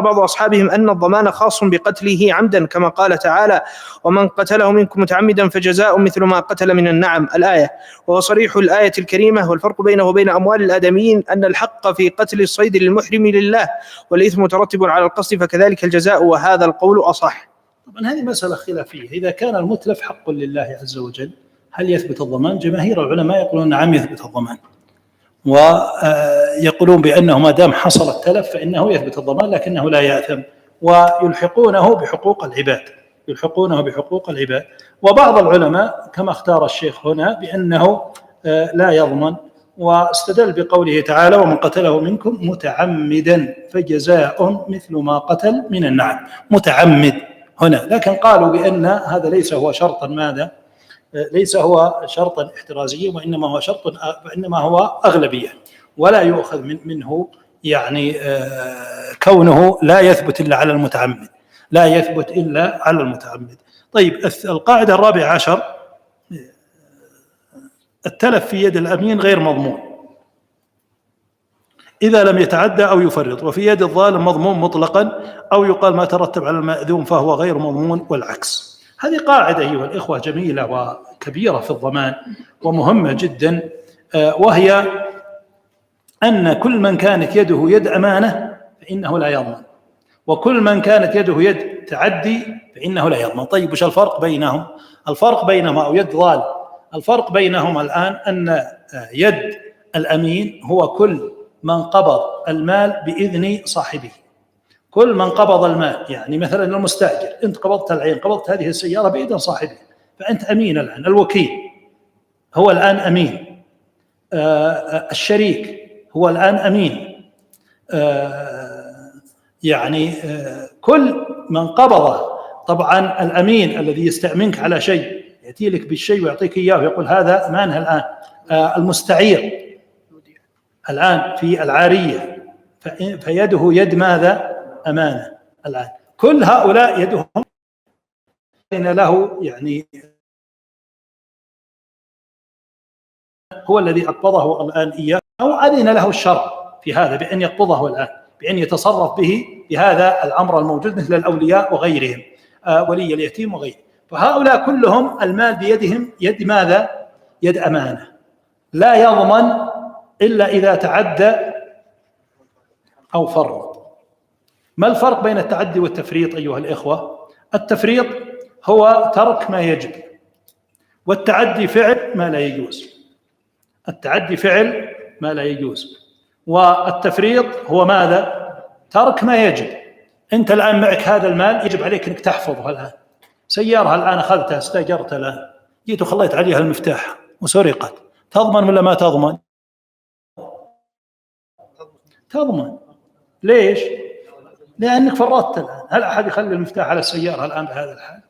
بعض أصحابهم أن الضمان خاص بقتله عمدا، كما قال تعالى: ومن قتله منكم متعمدا فجزاء مثل ما قتل من النعم، الآية. وهو صريح الآية الكريمة. والفرق بينه وبين أموال الآدميين أن الحق في قتل الصيد للمحرم لله، والإثم مترتب على القصد، فكذلك الجزاء، وهذا القول أصح. طبعا هذه مسألة خلافية. إذا كان المتلف حق لله عز وجل هل يثبت الضمان؟ جماهير العلماء يقولون نعم يثبت الضمان، ويقولون بأنه ما دام حصل التلف فإنه يثبت الضمان لكنه لا يأثم، ويلحقونه بحقوق العباد، يلحقونه بحقوق العباد. وبعض العلماء كما اختار الشيخ هنا بأنه لا يضمن، واستدل بقوله تعالى: ومن قتله منكم متعمدا فجزاء مثل ما قتل من النعم. متعمد هنا، لكن قالوا بأن هذا ليس هو شرطا ماذا؟ ليس هو شرطا احترازيا، وإنما هو أغلبية، ولا يؤخذ منه يعني كونه لا يثبت إلا على المتعمد، لا يثبت إلا على المتعمد. طيب، القاعدة 14: التلف في يد الأمين غير مضمون إذا لم يتعدى أو يفرط، وفي يد الظالم مضمون مطلقا، أو يقال ما ترتب على المأذون فهو غير مضمون، والعكس. هذه قاعدة أيها الإخوة جميلة وكبيرة في الضمان ومهمة جدا، وهي أن كل من كانت يده يد أمانة فإنه لا يضمن، وكل من كانت يده يد تعدي فإنه لا يضمن. طيب، وش الفرق بينهم؟ الفرق بينهما أو يد ظالم، الفرق بينهما الآن أن يد الأمين هو كل من قبض المال بإذن صاحبه، كل من قبض المال. يعني مثلا المستأجر، أنت قبضت العين، قبضت هذه السيارة بإذن صاحبه، فأنت أمين الآن. الوكيل هو الآن أمين، الشريك هو الآن أمين، يعني كل من قبضه. طبعا الأمين الذي يستأمنك على شيء، يأتي لك بالشيء ويعطيك إياه ويقول هذا أمانه الآن. المستعير الآن في العارية فيده يد ماذا؟ أمانة الآن. كل هؤلاء يدهم له، يعني هو الذي أقبضه الآن إياه، أو أذن له الشرع في هذا بأن يقبضه الآن، بأن يتصرف به بهذا الأمر الموجود مثل الأولياء وغيرهم، ولي اليتيم وغيره. فهؤلاء كلهم المال بيدهم يد ماذا؟ يد أمانة، لا يضمن إلا إذا تعدى أو فرط. ما الفرق بين التعدي والتفريط أيها الإخوة؟ التفريط هو ترك ما يجب، والتعدي فعل ما لا يجوز. التعدي فعل ما لا يجوز، والتفريط هو ماذا؟ ترك ما يجب. أنت الآن معك هذا المال، يجب عليك أنك تحفظه. الآن سيارة الآن أخذتها، استأجرتها، الآن جيت وخليت عليها المفتاح وسرقت، تضمن ولا ما تضمن؟ تضمن. ليش؟ لأنك فرطت الآن. هل أحد يخلي المفتاح على السيارة الآن بهذا الحال؟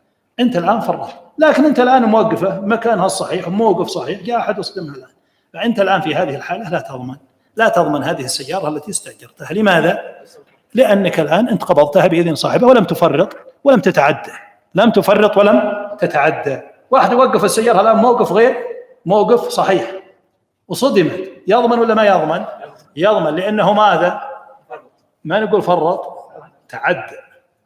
أنت الآن فرطت، لكن أنت الآن موقفة مكانها الصحيح، موقف صحيح، جاء أحد يصدمها الآن، فأنت الآن في هذه الحالة لا تضمن هذه السيارة التي استأجرتها. لماذا؟ لأنك الآن أنت قبضتها بإذن صاحبها ولم تفرط ولم تتعدى. لم تفرط ولم تتعدى. واحد يوقف السيارة الآن موقف غير موقف صحيح وصدمت، يضمن ولا ما يضمن؟ يضمن، لأنه ماذا؟ ما نقول فرط، تعدى.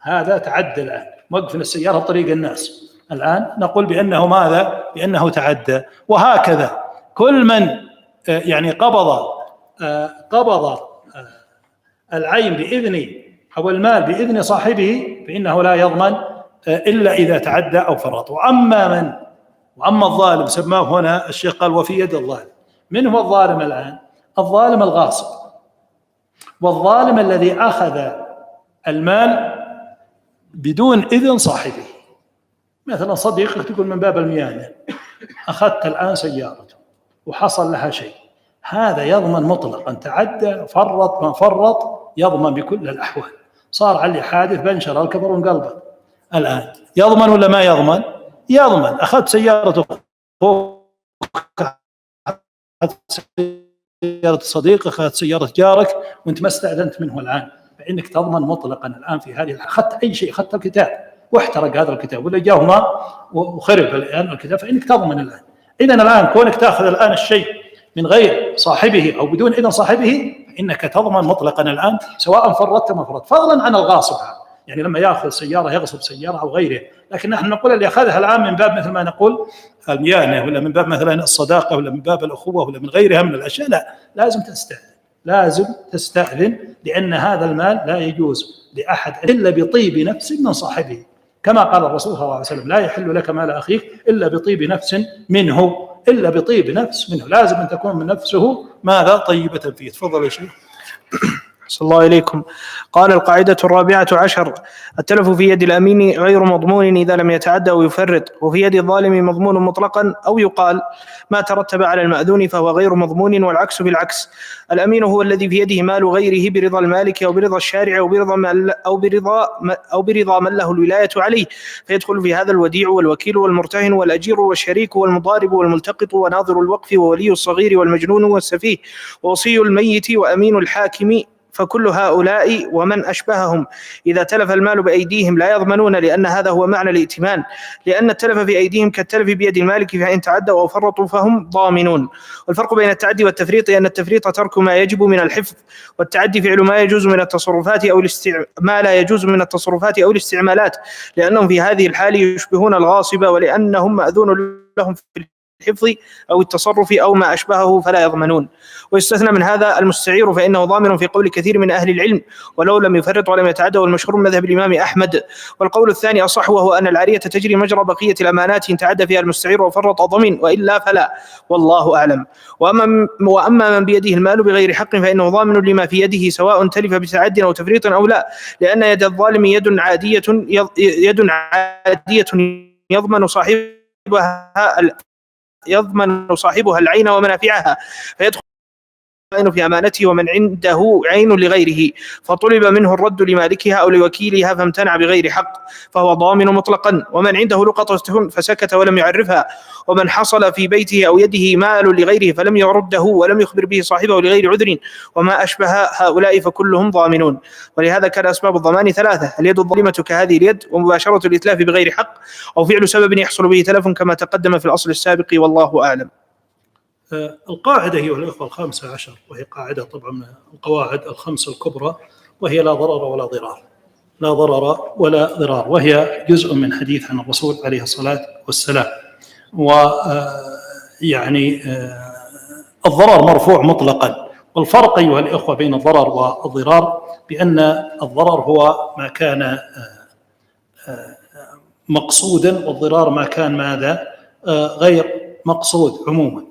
هذا تعدى الآن، موقف السيارة بطريق الناس، الآن نقول بأنه ماذا؟ بأنه تعدى. وهكذا كل من يعني قبض العين بإذن أو المال بإذن صاحبه فإنه لا يضمن إلا إذا تعدى أو فرط. وأما الظالم سماه هنا الشيخ قال وفي يد الظالم. من هو الظالم الآن؟ الظالم الغاصب، والظالم الذي أخذ المال بدون إذن صاحبه. مثلا صديقك تقول من باب الميانة أخذت الآن سيارته وحصل لها شيء، هذا يضمن مطلقا، تعدى فرط ما فرط يضمن بكل الأحوال. صار علي حادث بنشر الكبر وانقلبت، الآن يضمن ولا ما يضمن؟ يضمن. أخذت سيارة أخوك، أخذت سيارة صديقك، أخذت سيارة جارك وأنت ما استأذنت منه الآن، فإنك تضمن مطلقا الآن في هذه الحالة. أخذت أي شيء، أخذت الكتاب واحترق هذا الكتاب ولا جاء ماء وخرب الآن الكتاب، فإنك تضمن الآن. إذن الآن كونك تأخذ الآن الشيء من غير صاحبه أو بدون إذن صاحبه فإنك تضمن مطلقا الآن، سواء فرطت ما فرطت، فضلا عن الغاصب. يعني لما يأخذ سيارة يغصب سيارة أو غيره، لكن نحن نقول اللي أخذها الآن من باب مثل ما نقول الميانة، ولا من باب مثلا الصداقة، ولا من باب الأخوة، ولا من غيرها من الأشياء، لا، لازم تستأذن، لأن هذا المال لا يجوز لأحد إلا بطيب نفس من صاحبه، كما قال الرسول صلى الله عليه وسلم لا يحل لك مال أخيك إلا بطيب نفس منه، إلا بطيب نفس منه. لازم أن تكون من نفسه ماذا؟ طيبة فيه. تفضل يا شيخ. صلى الله إليكم. قال القاعدة 14: التلف في يد الأمين غير مضمون إذا لم يتعدى أو يفرط، وفي يد الظالم مضمون مطلقا، أو يقال ما ترتب على المأذون فهو غير مضمون، والعكس بالعكس. الأمين هو الذي في يده مال غيره برضا المالك أو برضا الشارع أو برضا من له الولاية عليه، فيدخل في هذا الوديع والوكيل والمرتهن والأجير والشريك والمضارب والملتقط وناظر الوقف وولي الصغير والمجنون والسفيه ووصي الميت وأمين الحاكم، فكل هؤلاء ومن أشبههم إذا تلف المال بأيديهم لا يضمنون، لأن هذا هو معنى الائتمان، لأن التلف في أيديهم كالتلف بيد المالك، فإن تعدوا أو فرطوا فهم ضامنون. والفرق بين التعدي والتفريط أن التفريط ترك ما يجب من الحفظ، والتعدي فعل ما يجوز من التصرفات أو ما لا يجوز من التصرفات أو الاستعمالات، لأنهم في هذه الحال يشبهون الغاصب، ولأنهم مأذون لهم في الحفظ أو التصرف أو ما أشبهه فلا يضمنون. ويستثنى من هذا المستعير فإنه ضامن في قول كثير من أهل العلم ولو لم يفرط ولم يتعدى، والمشهور مذهب الإمام أحمد. والقول الثاني أصح، وهو أن العارية تجري مجرى بقية الأمانات إن تعدى فيها المستعير وفرط ضمن، وإلا فلا، والله أعلم. وأما من بيده المال بغير حق فإنه ضامن لما في يده، سواء تلف بتعد أو تفريط أو لا، لأن يد الظالم يد عادية يضمن صاحبها العين ومنافعها، فيدخل في أمانته ومن عنده عين لغيره فطلب منه الرد لمالكها أو لوكيلها فامتنع بغير حق فهو ضامن مطلقا. ومن عنده لقطة فسكت ولم يعرفها، ومن حصل في بيته أو يده مال لغيره فلم يرده ولم يخبر به صاحبه لغير عذر وما أشبه هؤلاء فكلهم ضامنون. ولهذا كان أسباب الضمان ثلاثة: اليد الظالمة كهذه اليد، ومباشرة الإتلاف بغير حق، أو فعل سبب يحصل به تلف كما تقدم في الأصل السابق، والله أعلم. القاعدة هي الأخوة 15، وهي قاعدة طبعا من القواعد 5 الكبرى، وهي لا ضرر ولا ضرار، لا ضرر ولا ضرار، وهي جزء من حديث عن الرسول عليه الصلاة والسلام. ويعني الضرر مرفوع مطلقا. والفرق أيها الإخوة بين الضرر والضرار بأن الضرر هو ما كان مقصودا، والضرار ما كان ماذا؟ غير مقصود عموما.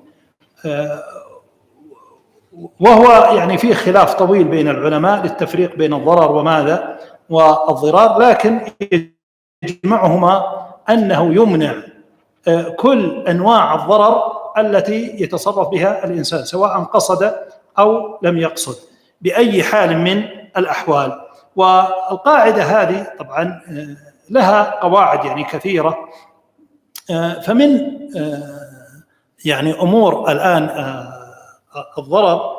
وهو يعني فيه خلاف طويل بين العلماء للتفريق بين الضرر وماذا؟ والضرار، لكن يجمعهما أنه يمنع كل أنواع الضرر التي يتصرف بها الإنسان سواء قصد أو لم يقصد بأي حال من الأحوال. والقاعدة هذه طبعا لها قواعد يعني كثيرة. فمن يعني أمور الآن الضرر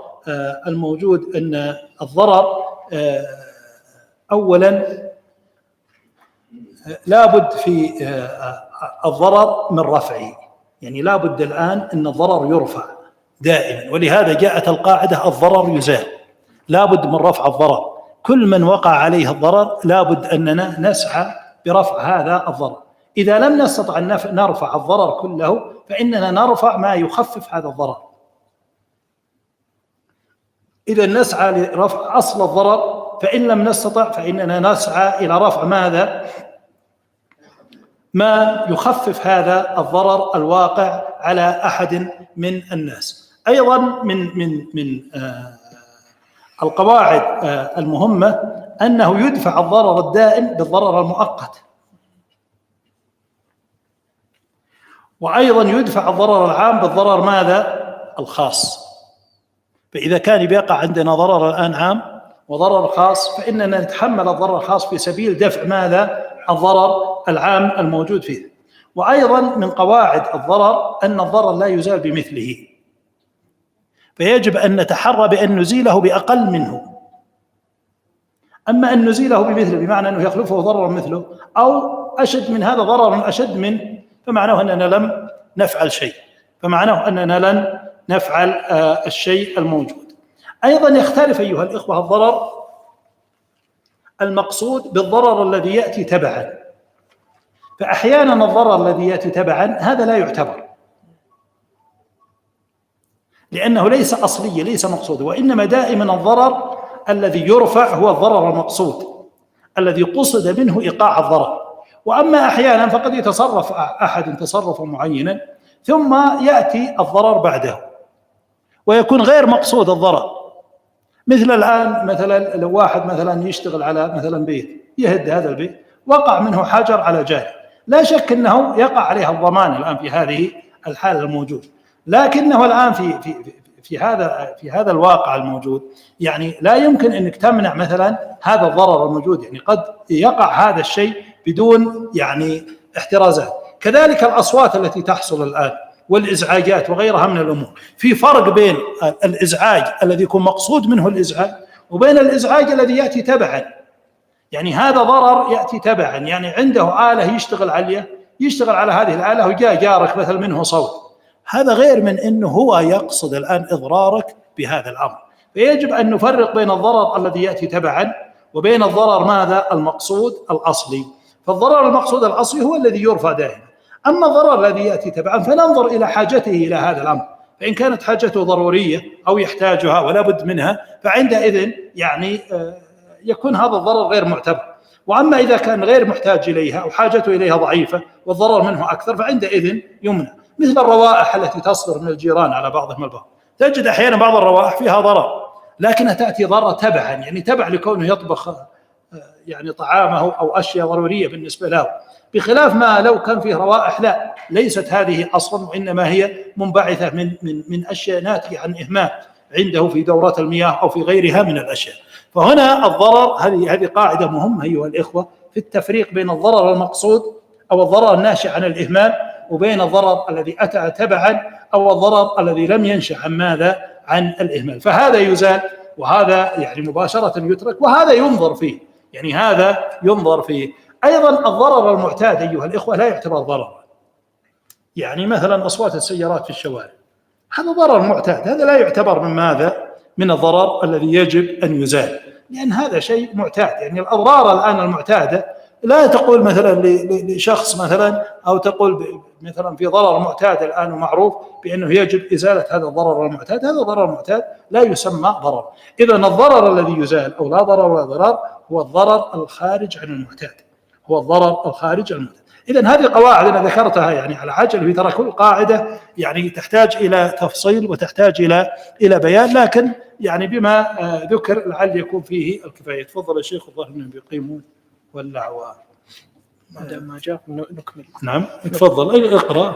الموجود أن الضرر أولا لابد في الضرر من رفعه، يعني لابد الآن أن الضرر يرفع دائما، ولهذا جاءت القاعدة الضرر يزال، لابد من رفع الضرر. كل من وقع عليه الضرر لابد أننا نسعى برفع هذا الضرر. إذا لم نستطع أن نرفع الضرر كله فإننا نرفع ما يخفف هذا الضرر. إذا نسعى لرفع أصل الضرر، فإن لم نستطع فإننا نسعى إلى رفع ماذا؟ ما يخفف هذا الضرر الواقع على أحد من الناس. أيضا من القواعد المهمة أنه يدفع الضرر الدائم بالضرر المؤقت، وأيضا يدفع الضرر العام بالضرر ماذا؟ الخاص. فإذا كان بيقع عندنا ضرر الآن عام وضرر خاص فإننا نتحمل الضرر الخاص في سبيل دفع ماذا؟ الضرر العام الموجود فيه. وأيضا من قواعد الضرر أن الضرر لا يزال بمثله، فيجب أن نتحرى بأن نزيله بأقل منه. أما أن نزيله بمثله بمعنى أنه يخلفه ضرر مثله أو أشد من هذا ضرر أشد منه، فمعناه أننا لم نفعل شيء، فمعناه أننا لن نفعل الشيء الموجود. أيضا يختلف أيها الإخوة الضرر المقصود بالضرر الذي يأتي تبعا. فأحيانا الضرر الذي يأتي تبعا هذا لا يعتبر، لأنه ليس أصلي ليس مقصود، وإنما دائما الضرر الذي يرفع هو الضرر المقصود الذي قصد منه إيقاع الضرر. وأما أحيانا فقد يتصرف أحد تصرفا معينا ثم يأتي الضرر بعده ويكون غير مقصود الضرر. مثل الآن مثلا لو واحد مثلا يشتغل على مثلا بيت، يهد هذا البيت، وقع منه حجر على جاره، لا شك أنه يقع عليها الضمان الآن في هذه الحالة الموجود، لكنه الآن في هذا الواقع الموجود يعني لا يمكن أنك تمنع مثلا هذا الضرر الموجود، يعني قد يقع هذا الشيء بدون يعني احترازات. كذلك الأصوات التي تحصل الآن والإزعاجات وغيرها من الأمور، في فرق بين الإزعاج الذي يكون مقصود منه الإزعاج وبين الإزعاج الذي يأتي تبعا. يعني هذا ضرر يأتي تبعا، يعني عنده آلة يشتغل على هذه الآلة وجاء جارك مثل منه صوت، هذا غير من أنه هو يقصد الآن إضرارك بهذا الأمر. فيجب أن نفرق بين الضرر الذي يأتي تبعا وبين الضرر ماذا؟ المقصود الأصلي. فالضرر المقصود الأصلي هو الذي يرفع دائما. أما الضرر الذي يأتي تبعا فننظر إلى حاجته إلى هذا الأمر، فإن كانت حاجته ضرورية أو يحتاجها ولا بد منها فعندئذ يعني يكون هذا الضرر غير معتبر. وأما إذا كان غير محتاج إليها أو حاجته إليها ضعيفة والضرر منه أكثر فعندئذ يمنع. مثل الروائح التي تصدر من الجيران على بعضهم البعض، تجد أحيانا بعض الروائح فيها ضرر لكنها تأتي ضرر تبعا، يعني تبع لكونه يطبخ يعني طعامه أو أشياء ضرورية بالنسبة له، بخلاف ما لو كان فيه روائح لا ليست هذه أصلا، وإنما هي منبعثة من أشياء ناتجة عن إهمال عنده في دورات المياه أو في غيرها من الأشياء. فهنا الضرر هذه قاعدة مهمة أيها الإخوة في التفريق بين الضرر المقصود أو الضرر الناشئ عن الإهمال وبين الضرر الذي أتى تبعا أو الضرر الذي لم ينشأ عن ماذا؟ عن الإهمال. فهذا يزال وهذا يعني مباشرة يترك وهذا ينظر فيه، يعني هذا ينظر فيه. أيضا الضرر المعتاد أيها الإخوة لا يعتبر ضررا، يعني مثلا أصوات السيارات في الشوارع هذا ضرر معتاد، هذا لا يعتبر من ماذا؟ من الضرر الذي يجب أن يزال. لأن هذا شيء معتاد. يعني الأضرار الآن المعتادة لا تقول مثلا لشخص مثلا، أو تقول مثلا في ضرر معتاد الآن ومعروف بأنه يجب إزالة هذا الضرر المعتاد. هذا ضرر معتاد لا يسمى ضرر. إذا الضرر الذي يزال أو لا ضرر ولا ضرار هو الضرر الخارج عن المعتاد، هو الضرر الخارج عن المعتاد. إذا هذه قواعد أنا ذكرتها يعني على عجل، في ترى كل قاعدة يعني تحتاج إلى تفصيل وتحتاج إلى بيان، لكن يعني بما ذكر لعل يكون فيه الكفاية. تفضل يا شيخ، الظاهر انهم بيقيمون ولا ما جاء نكمل. نعم تفضل اقرأ.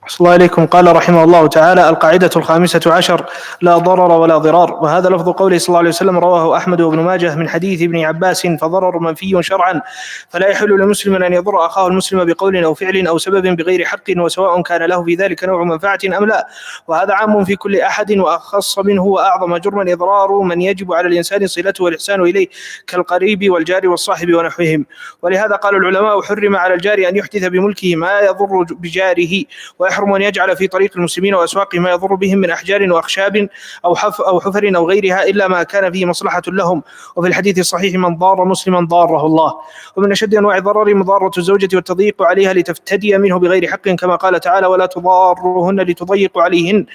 أحسن الله إليكم. قال رحمه الله تعالى: القاعدة 15: لا ضرر ولا ضرار. وهذا لفظ قوله صلى الله عليه وسلم، رواه أحمد وابن ماجه من حديث ابن عباس: فضرر منفي شرعا، فلا يحل لمسلم أن يضر أخاه المسلم بقول أو فعل أو سبب بغير حق، وسواء كان له في ذلك نوع منفعة أم لا. وهذا عام في كل أحد، وأخص منه وأعظم جرما إضرار من يجب على الإنسان صلته والإحسان إليه، كالقريب والجار والصاحب ونحوهم. ولهذا قال العلماء: حرم على الجار أن يحدث بملكه ما يضر بجاره، ويحرم أن يجعل في طريق المسلمين وأسواقهم ما يضر بهم من أحجار وأخشاب أو حفر أو غيرها، إلا ما كان فيه مصلحة لهم. وفي الحديث الصحيح: من ضار مسلما ضاره الله. ومن أشد أنواع الضرر مضارة الزوجة والتضييق عليها لتفتدي منه بغير حق، كما قال تعالى: ولا تضاروهن لتضيقوا عليهن،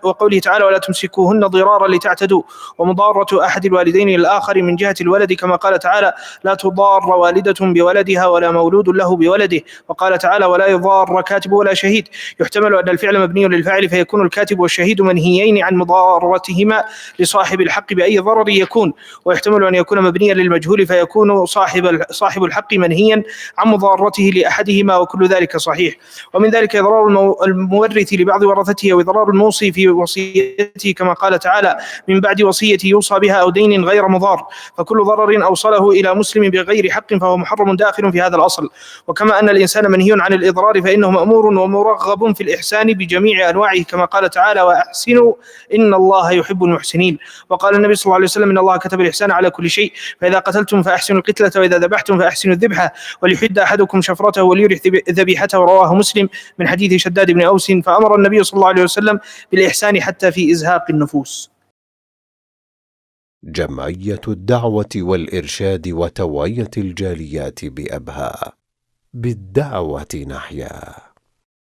وقوله تعالى: ولا تمسكوهن ضرارا لتعتدوا. ومضارة أحد الوالدين للآخر من جهة الولد، كما قال تعالى: لا تضار والدة بولدها ولا مولود له بولده. وقال تعالى: ولا يضار كاتب ولا شهيد. يحتمل أن الفعل مبني للفاعل، فيكون الكاتب والشهيد منهيين عن مضارتهما لصاحب الحق بأي ضرر يكون. ويحتمل أن يكون مبنيا للمجهول، فيكون صاحب الحق منهيا عن مضارته لأحدهما، وكل ذلك صحيح. ومن ذلك إضرار المورث لبعض ورثته، وإضرار الموصي في وصيته، كما قال تعالى: من بعد وصية يوصى بها أو دين غير مضار. فكل ضرر أوصله إلى مسلم بغير حق فهو محرم داخل في هذا الأصل. وكما أن الإنسان منهي عن الإضرار، فإنه مأمور ومرغب في الإحسان بجميع أنواعه، كما قال تعالى: وأحسنوا إن الله يحب المحسنين. وقال النبي صلى الله عليه وسلم: إن الله كتب الإحسان على كل شيء، فإذا قتلتم فأحسنوا القتلة، وإذا ذبحتم فأحسنوا الذبحة، وليحد أحدكم شفرته وليرح ذبيحته. رواه مسلم من حديث شداد بن أوس. فأمر النبي صلى الله عليه وسلم بالإحسان حتى في إزهاق النفوس. جمعية الدعوة والإرشاد وتوعية الجاليات بأبها، بالدعوة نحيا.